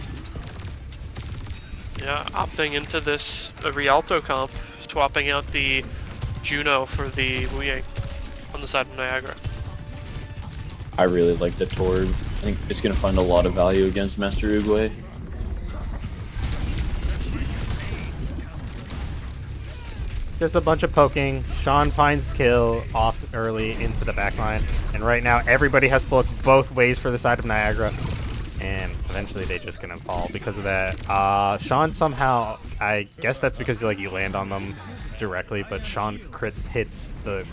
Yeah, opting into this Rialto comp, swapping out the Juno for the Wu Yang on the side of Niagara. I really like the Torb. I think it's going to find a lot of value against Master Uguay. Just a bunch of poking. Sean finds the kill off early into the backline, and right now everybody has to look both ways for the side of Niagara. And eventually they're just gonna fall because of that. Sean somehow, I guess that's because you land on them directly, but Sean crit hits the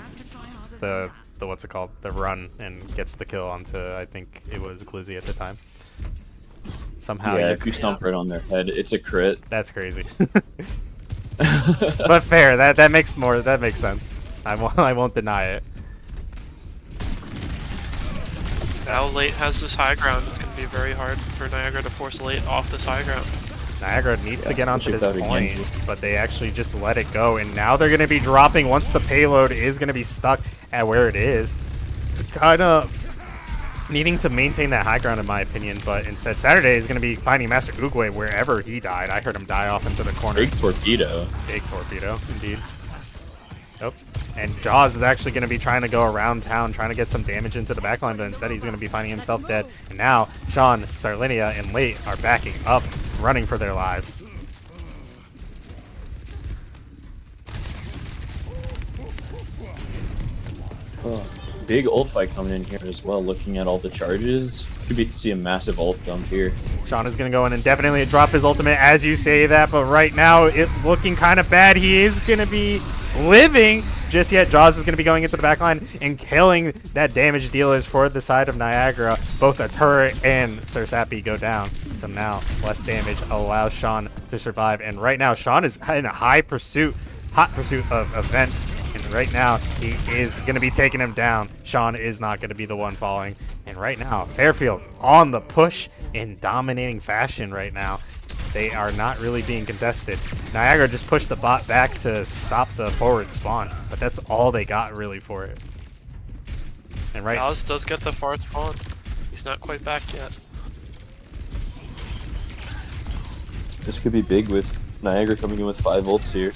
what's it called? The run and gets the kill onto, I think it was Glizzy at the time. Somehow. Yeah, if you stomp right on their head, it's a crit. That's crazy. But fair, that makes sense. I won't deny it. Now Late has this high ground. It's going to be very hard for Niagara to force Late off this high ground. Niagara needs to get onto this point, but they actually just let it go, and now they're going to be dropping once the payload is going to be stuck at where it is. Kind of needing to maintain that high ground in my opinion, but instead Saturday is going to be finding Master Uguay wherever he died. I heard him die off into the corner. Big torpedo. Big torpedo, indeed. Nope. And Jaws is actually going to be trying to go around town, trying to get some damage into the backline, but instead he's going to be finding himself dead. And now Sean, Starlinia, and Late are backing up, running for their lives. Oh, big ult fight coming in here as well, looking at all the charges. Could be to see a massive ult dump here. Sean is going to go in and definitely drop his ultimate as you say that, but right now it's looking kind of bad. He is going to be living. Just yet, Jaws is going to be going into the backline and killing that damage dealers for the side of Niagara. Both a turret and Sir Sappy go down. So now, less damage allows Sean to survive. And right now, Sean is in a hot pursuit of Event. And right now, he is going to be taking him down. Sean is not going to be the one falling. And right now, Fairfield on the push in dominating fashion right now. They are not really being contested. Niagara just pushed the bot back to stop the forward spawn, but that's all they got really for it. And right, Alice does get the forward spawn. He's not quite back yet. This could be big with Niagara coming in with 5 ults here.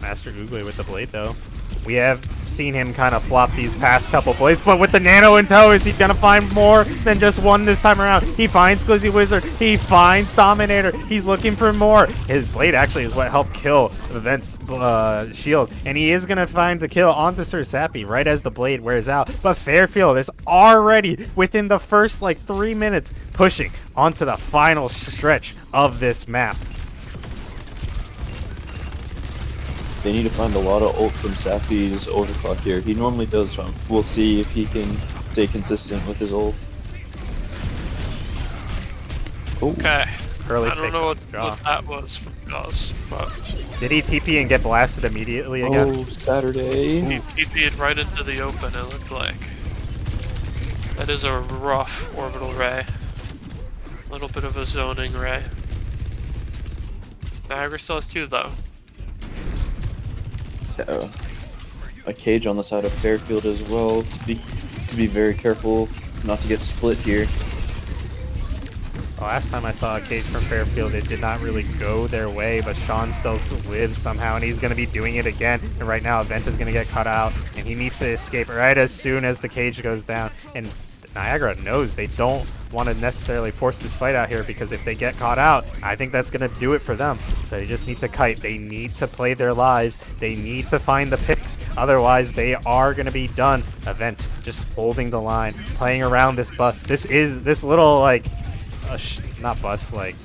Master Uguay with the blade though. We have seen him kind of flop these past couple plays, but with the nano in tow, is he gonna find more than just one this time around? He finds Glizzy Wizard, he finds Dominator, he's looking for more. His blade actually is what helped kill Event's shield, and he is gonna find the kill onto Sir Sappy right as the blade wears out. But Fairfield is already within the first like 3 minutes pushing onto the final stretch of this map. They need to find a lot of ult from Sappy's overclock here. He normally does some. We'll see if he can stay consistent with his ults. Okay. Early I don't know what that was from Jaws, but did he TP and get blasted immediately again? Oh, Saturday. he TP'd right into the open, it looked like. That is a rough orbital ray. A little bit of a zoning ray. Niagara still has 2 though. A cage on the side of Fairfield as well. To be very careful not to get split here. Last time I saw a cage from Fairfield, it did not really go their way, but Sean still lives somehow, and he's going to be doing it again. And right now, Event is going to get cut out, and he needs to escape right as soon as the cage goes down. And Niagara knows they don't want to necessarily force this fight out here, because if they get caught out, I think that's going to do it for them. So they just need to kite. They need to play their lives. They need to find the picks. Otherwise, they are going to be done. Event just holding the line, playing around this bus. This little, like, not bus, like,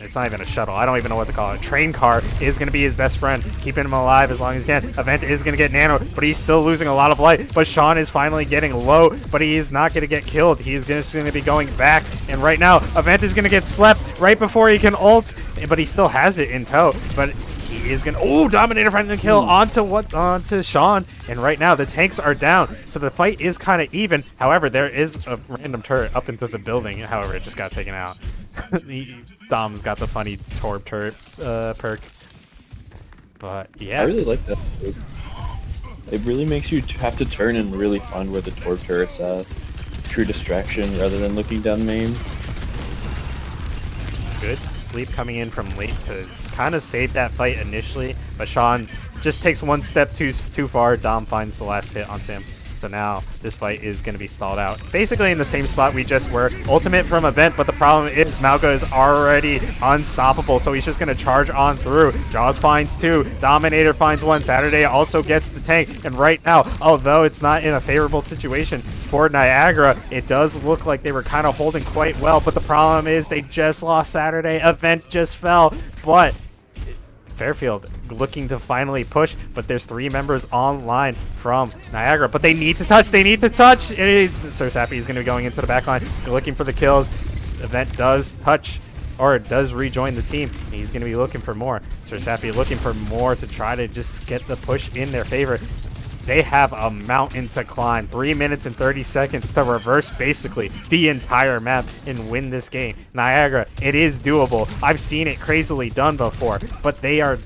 it's not even a shuttle. I don't even know what to call it. Train car is going to be his best friend, keeping him alive as long as he can. Event is going to get nano, but he's still losing a lot of life. But Sean is finally getting low, but he is not going to get killed. He's just going to be going back. And right now, Event is going to get slept right before he can ult, but he still has it in tow. But he is going to... Oh, Dominator finds the kill onto Sean. And right now, the tanks are down. So the fight is kind of even. However, there is a random turret up into the building. However, it just got taken out. Dom's got the funny Torb turret perk. But yeah, I really like that. It really makes you have to turn and really find where the Torb turret's at. True distraction rather than looking down main. Good sleep coming in from late to kind of save that fight initially, but Sean just takes one step too far. Dom finds the last hit onto him. So now this fight is going to be stalled out. Basically in the same spot we just were. Ultimate from Event, but the problem is Malga is already unstoppable, so he's just going to charge on through. Jaws finds two. Dominator finds one. Saturday also gets the tank. And right now, although it's not in a favorable situation for Niagara, it does look like they were kind of holding quite well, but the problem is they just lost Saturday. Event just fell, but Fairfield looking to finally push, but there's 3 members online from Niagara, but they need to touch. Sir Sappy is going to be going into the back line, looking for the kills. Event does touch, or does rejoin the team. He's going to be looking for more. Sir Sappy looking for more to try to just get the push in their favor. They have a mountain to climb. 3 minutes and 30 seconds to reverse basically the entire map and win this game. Niagara, it is doable. I've seen it crazily done before, but they are...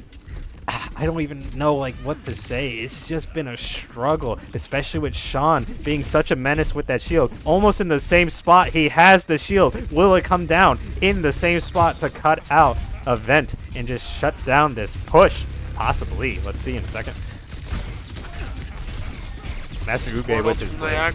I don't even know like what to say. It's just been a struggle, especially with Sean being such a menace with that shield. Almost in the same spot he has the shield. Will it come down in the same spot to cut out Event and just shut down this push? Possibly. Let's see in a second. Master Uge with his blade.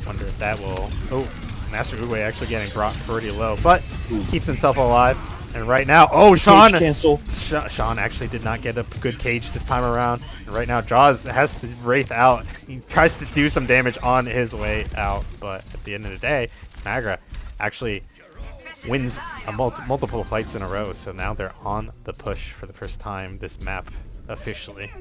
Wonder if that will... Oh, Master Uge actually getting brought pretty low, but keeps himself alive. And right now... Oh, Sean! Cancel. Sean actually did not get a good cage this time around. And right now, Jaws has to Wraith out. He tries to do some damage on his way out, but at the end of the day, Niagara actually wins multiple fights in a row. So now they're on the push for the first time this map. Officially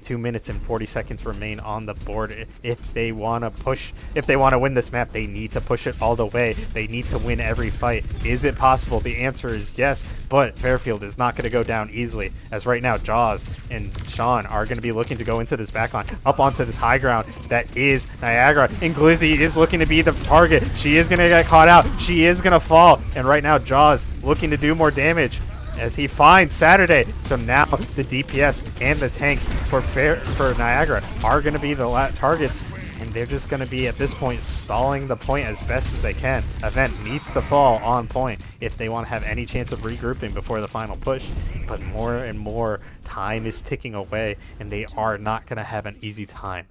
2 minutes and 40 seconds remain on the board. If they want to push, if they want to win this map, they need to push it all the way. They need to win every fight. Is it possible? The answer is yes, but Fairfield is not going to go down easily, as right now Jaws and Sean are going to be looking to go into this backline, up onto this high ground that is Niagara, and Glizzy is looking to be the target. She is going to get caught out. She is going to fall, and right now Jaws looking to do more damage as he finds Saturday. So now the DPS and the tank for Niagara are going to be the targets, and they're just going to be at this point stalling the point as best as they can. Event needs to fall on point if they want to have any chance of regrouping before the final push, but more and more time is ticking away, and they are not going to have an easy time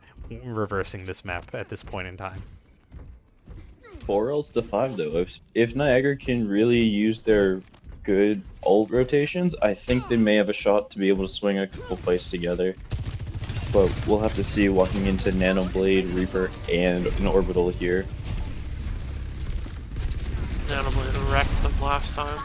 reversing this map at this point in time. 4 ults to 5 though. If Niagara can really use their good ult rotations, I think they may have a shot to be able to swing a couple fights together. But we'll have to see walking into Nano Blade, Reaper, and an Orbital here. Nano Blade wrecked them last time.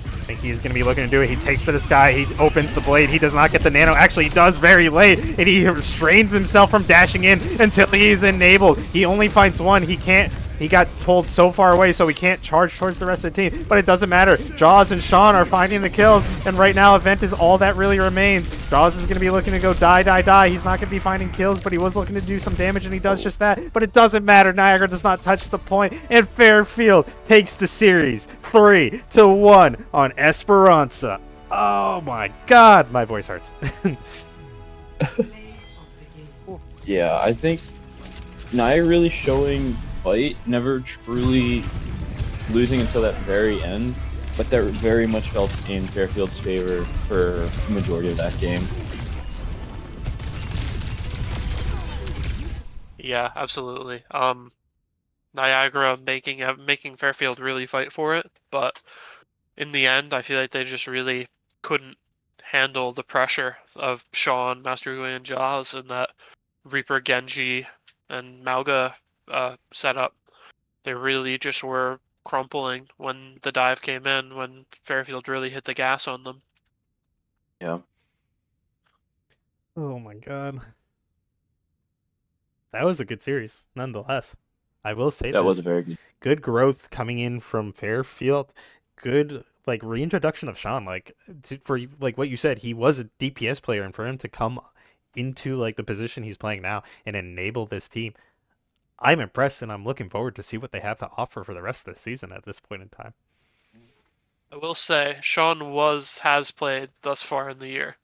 I think he's going to be looking to do it. He takes to this guy. He opens the blade. He does not get the nano. Actually, he does very late, and he restrains himself from dashing in until he's enabled. He only finds one. He can't. He got pulled so far away, so he can't charge towards the rest of the team. But it doesn't matter. Jaws and Sean are finding the kills, and right now, Event is all that really remains. Jaws is going to be looking to go die. He's not going to be finding kills, but he was looking to do some damage, and he does just that. But it doesn't matter. Niagara does not touch the point, and Fairfield takes the series 3-1 on Esperanza. Oh my God, my voice hurts. Yeah, I think Niagara really showing fight, never truly losing until that very end, but that very much felt in Fairfield's favor for the majority of that game. Yeah, absolutely. Niagara making Fairfield really fight for it, but in the end, I feel like they just really couldn't handle the pressure of Sean, Master Wu, and Jaws, and that Reaper, Genji, and Mauga setup. They really just were crumpling when the dive came in, when Fairfield really hit the gas on them. Yeah, Oh my god. That was a good series, nonetheless. I will say that was a this. very good. Good growth coming in from Fairfield. Good like reintroduction of Sean. Like for like what you said, he was a DPS player, and for him to come into like the position he's playing now and enable this team, I'm impressed, and I'm looking forward to see what they have to offer for the rest of the season at this point in time. I will say, Sean has played thus far in the year.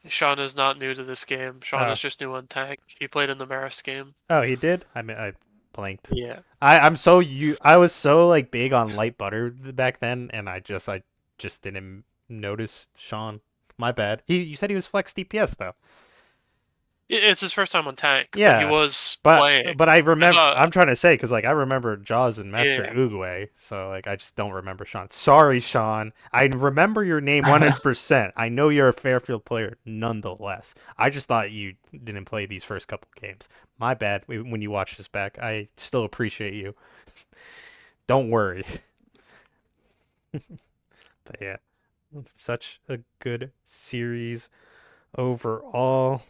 Sean is not new to this game. Sean Oh, is just new on tank. He played in the Marist game. oh, he did. I mean, I blanked. Yeah. I was so like big on light butter back then, and I just didn't notice Sean. My bad. You said he was flex DPS though. It's his first time on tank, but he Yeah, was but playing. but I I remember. thought, I'm trying to say because like I remember Jaws and Master yeah. Uguay, so like I just don't remember Sean. Sorry, Sean. I remember your name 100%. I know you're a Fairfield player, nonetheless. I just thought you didn't play these first couple games. My bad. When you watch this back, I still appreciate you. Don't worry. But yeah, it's such a good series overall.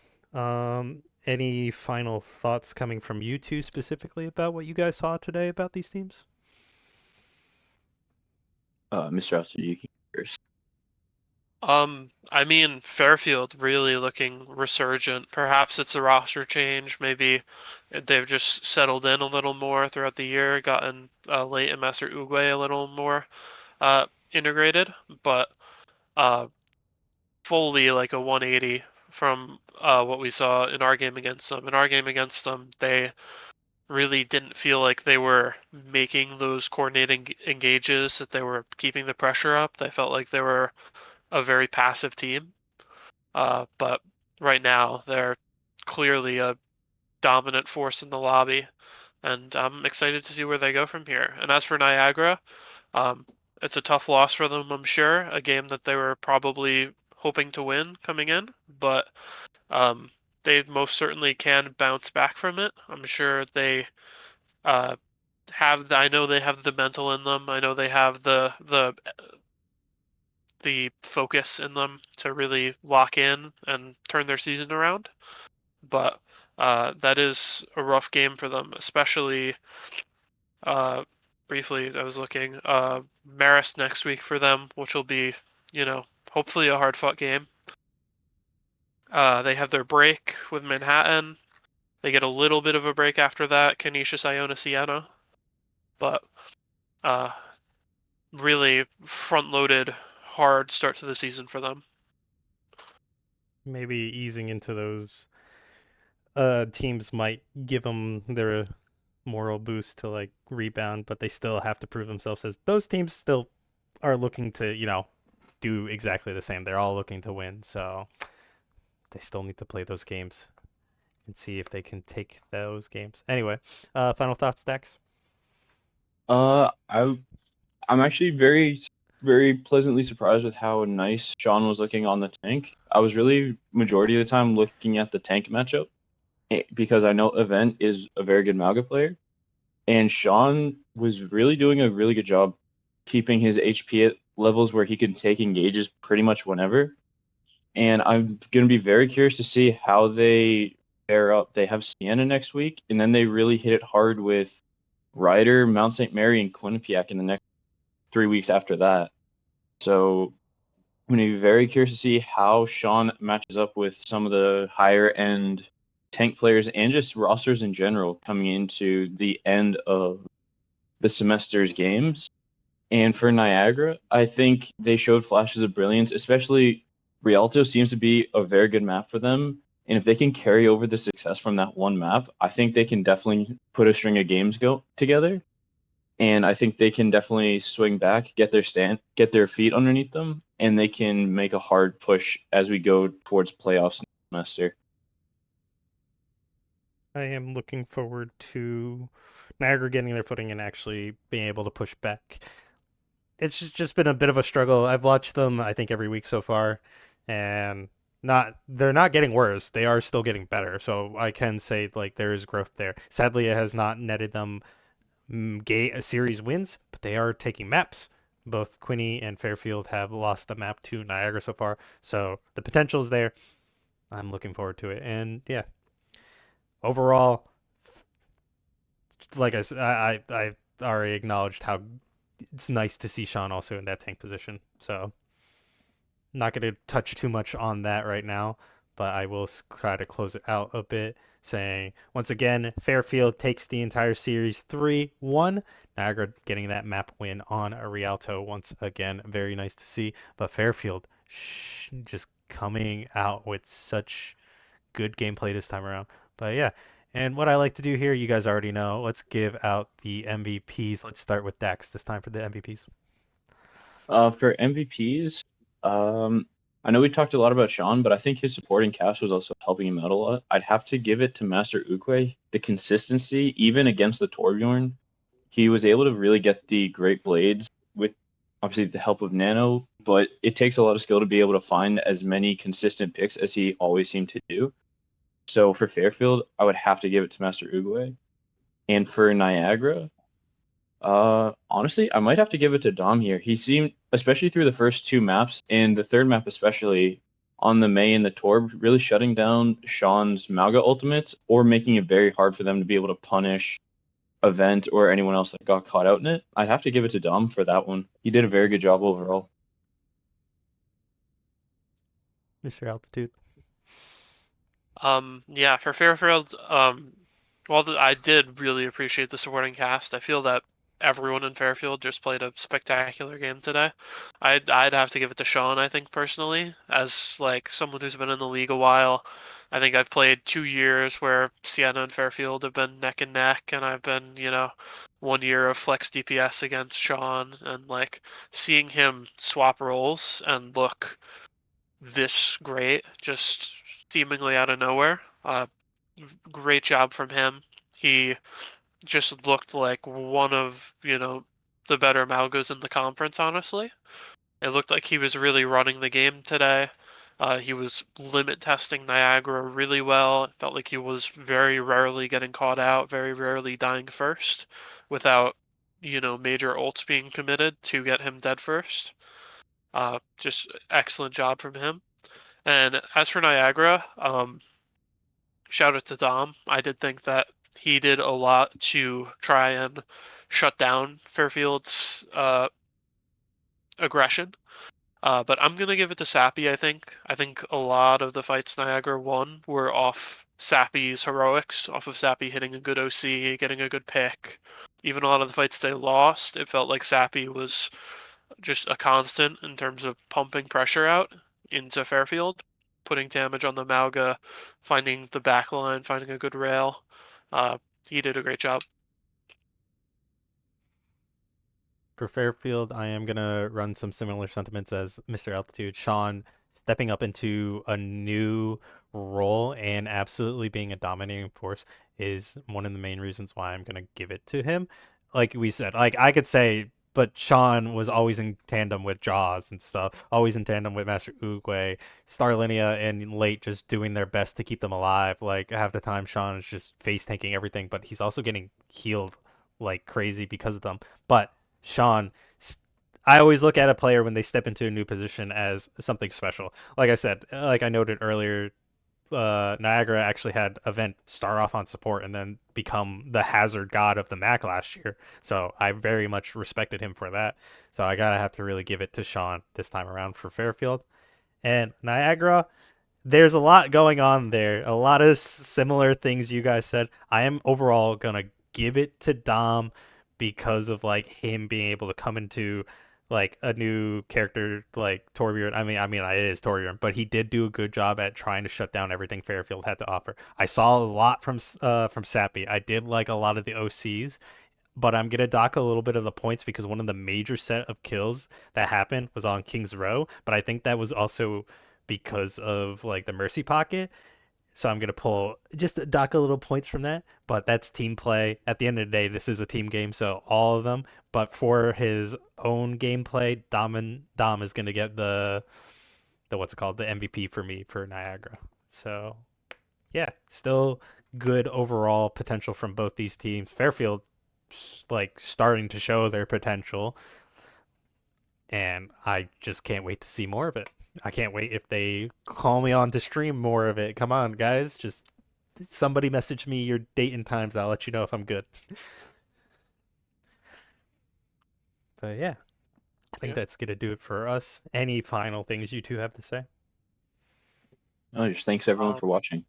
Any final thoughts coming from you two specifically about what you guys saw today about these teams? Mr. Oster, you can go first. I mean, Fairfield really looking resurgent. Perhaps it's a roster change. Maybe they've just settled in a little more throughout the year, gotten late and Master Uguay a little more integrated, but uh, fully like a 180 from what we saw in our game against them. In our game against them, they really didn't feel like they were making those coordinating engages, that they were keeping the pressure up. They felt like they were a very passive team. But right now, they're clearly a dominant force in the lobby, and I'm excited to see where they go from here. And as for Niagara, um, it's a tough loss for them, I'm sure. A game that they were probably hoping to win coming in, but um, they most certainly can bounce back from it. I'm sure they uh, I know they have the mental in them. I know they have the focus in them to really lock in and turn their season around. But that is a rough game for them, especially uh, briefly. I was looking Marist next week for them, which will be, hopefully a hard fought game. They have their break with Manhattan. They get a little bit of a break after that, Canisius, Iona, Siena, but uh, really front-loaded, hard start to the season for them. Maybe easing into those teams might give them their moral boost to like rebound, but they still have to prove themselves as those teams still are looking to, do exactly the same. They're all looking to win, so they still need to play those games and see if they can take those games. Anyway, final thoughts, Dex? I'm actually very, very pleasantly surprised with how nice Sean was looking on the tank. I was really majority of the time looking at the tank matchup because I know Event is a very good Mauga player, and Sean was really doing a really good job keeping his HP at levels where he could take engages pretty much whenever. And I'm going to be very curious to see how they pair up. They have Sienna next week, and then they really hit it hard with Ryder, Mount St. Mary, and Quinnipiac in the next 3 weeks after that. So I'm going to be very curious to see how Sean matches up with some of the higher end tank players and just rosters in general coming into the end of the semester's games. And for Niagara, I think they showed flashes of brilliance, especially Rialto seems to be a very good map for them. And if they can carry over the success from that one map, I think they can definitely put a string of games go together. And I think they can definitely swing back, get their feet underneath them, and they can make a hard push as we go towards playoffs next semester. I am looking forward to Niagara getting their footing and actually being able to push back. It's just been a bit of a struggle. I've watched them, I think, every week so far, and they're not getting worse. They are still getting better. So I can say like there is growth there. Sadly, it has not netted them series wins, but they are taking maps. Both Quinny and Fairfield have lost the map to Niagara so far, so the potential is there. I'm looking forward to it, and yeah, overall, like I said, I already acknowledged how it's nice to see Sean also in that tank position. So not going to touch too much on that right now, but I will try to close it out a bit, saying once again, Fairfield takes the entire series 3-1. Niagara getting that map win on a Rialto once again. Very nice to see. But Fairfield just coming out with such good gameplay this time around. But yeah, and what I like to do here, you guys already know. Let's give out the MVPs. Let's start with Dax this time for the MVPs. For MVPs, I know we talked a lot about Sean, but I think his supporting cast was also helping him out a lot. I'd have to give it to Master Ukwe. The consistency, even against the Torbjorn, he was able to really get the great blades with obviously the help of Nano, but it takes a lot of skill to be able to find as many consistent picks as he always seemed to do. So for Fairfield, I would have to give it to Master Uguay. And for Niagara, honestly, I might have to give it to Dom here. He seemed, especially through the first two maps, and the third map especially, on the May and the Torb, really shutting down Sean's Mauga ultimates or making it very hard for them to be able to punish Event or anyone else that got caught out in it. I'd have to give it to Dom for that one. He did a very good job overall. Mr. Altitude. Yeah, for Fairfield, I did really appreciate the supporting cast. I feel that everyone in Fairfield just played a spectacular game today. I'd have to give it to Sean, I think personally, as like someone who's been in the league a while. I think I've played 2 years where Sienna and Fairfield have been neck and neck, and I've been, 1 year of flex DPS against Sean, and like seeing him swap roles and look this great, just seemingly out of nowhere. Great job from him. He just looked like one of, the better Malgos in the conference, honestly. It looked like he was really running the game today. He was limit testing Niagara really well. It felt like he was very rarely getting caught out, very rarely dying first without, major ults being committed to get him dead first. Just excellent job from him. And as for Niagara, shout out to Dom. I did think that he did a lot to try and shut down Fairfield's aggression. But I'm gonna give it to Sappy. I think a lot of the fights Niagara won were off Sappy's heroics, off of Sappy hitting a good OC, getting a good pick. Even a lot of the fights they lost, it felt like Sappy was just a constant in terms of pumping pressure out into Fairfield, putting damage on the Mauga, finding the back line, finding a good rail. He did a great job. For Fairfield, I am going to run some similar sentiments as Mr. Altitude. Sean stepping up into a new role and absolutely being a dominating force is one of the main reasons why I'm going to give it to him. Like we said, like I could say, but Sean was always in tandem with Jaws and stuff, always in tandem with Master Uguay, Starlinia and Late just doing their best to keep them alive. Like half the time, Sean is just face tanking everything, but he's also getting healed like crazy because of them. But Sean, I always look at a player when they step into a new position as something special. Like I said, like I noted earlier, Niagara actually had Event start off on support and then become the hazard god of the MAAC last year. So I very much respected him for that. So I gotta have to really give it to Sean this time around for Fairfield. And Niagara, there's a lot going on there. A lot of similar things you guys said. I am overall gonna give it to Dom because of like him being able to come into like a new character like Torbjorn. I mean, it is Torbjorn, but he did do a good job at trying to shut down everything Fairfield had to offer. I saw a lot from Sappy. I did like a lot of the OCs, but I'm gonna dock a little bit of the points because one of the major set of kills that happened was on King's Row, but I think that was also because of like the Mercy Pocket. So I'm gonna dock a little points from that, but that's team play. At the end of the day, this is a team game, so all of them. But for his own gameplay, Dom is gonna get the what's it called, the MVP for me for Niagara. So yeah, still good overall potential from both these teams. Fairfield like starting to show their potential, and I just can't wait to see more of it. I can't wait if they call me on to stream more of it. Come on, guys, just somebody message me your date and times. I'll let you know if I'm good. But yeah, I think that's gonna do it for us. Any final things you two have to say? Oh, just thanks everyone for watching.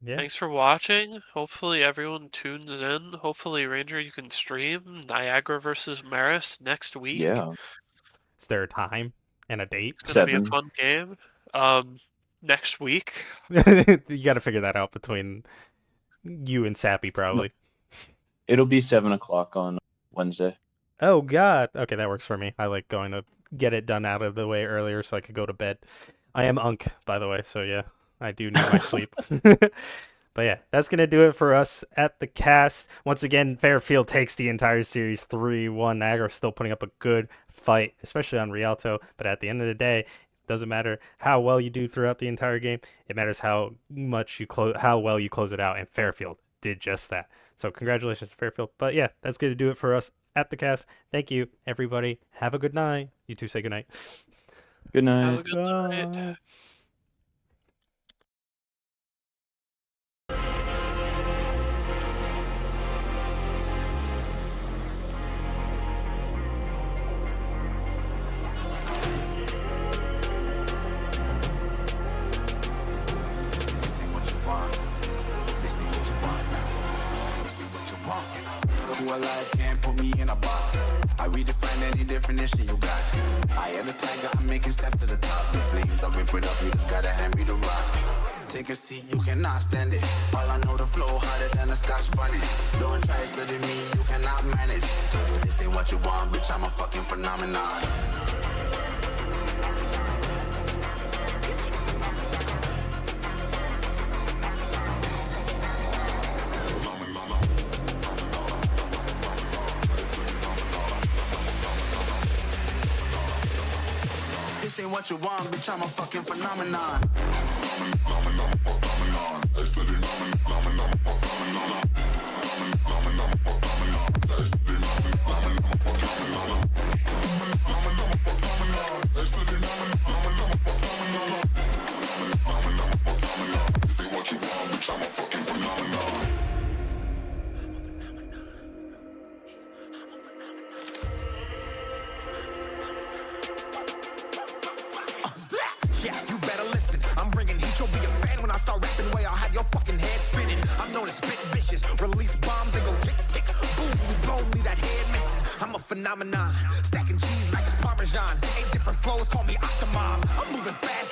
Yeah. Thanks for watching. Hopefully everyone tunes in. Hopefully, Ranger, you can stream Niagara versus Marist next week. Yeah. Is there a time and a date? It's gonna be a 7. fun game. Next week. You got to figure that out between you and Sappy, probably. It'll be 7 o'clock on Wednesday. Oh God. Okay, that works for me. I like going to get it done out of the way earlier so I could go to bed. I am Unk, by the way, so yeah, I do need my sleep. But yeah, that's going to do it for us at the cast. Once again, Fairfield takes the entire series 3-1. Niagara still putting up a good fight, especially on Rialto. But at the end of the day, it doesn't matter how well you do throughout the entire game. It matters how well you close it out. And Fairfield did just that. So congratulations to Fairfield. But yeah, that's going to do it for us at the cast. Thank you, everybody. Have a good night. You two say good night. Good night. Have a good night. Bye. Alive can't put me in a box. I redefine any definition you got. I am the tiger, I'm making steps to the top. The flames, I whip it up, you just gotta hand me the rock. Take a seat, you cannot stand it. All I know, the flow harder than a Scotch bunny. Don't try study me, you cannot manage. This ain't what you want, bitch, I'm a fucking phenomenon. What you want, bitch, I'm a fucking phenomenon. Yeah, you better listen. I'm bringing heat, you'll be a fan when I start rapping. Way I'll have your fucking head spinning. I'm known as spit vicious. Release bombs and go tick tick. Boom, you blow me that head missing. I'm a phenomenon. Stacking cheese like it's Parmesan. 8 different flows, call me Octomom. I'm moving fast.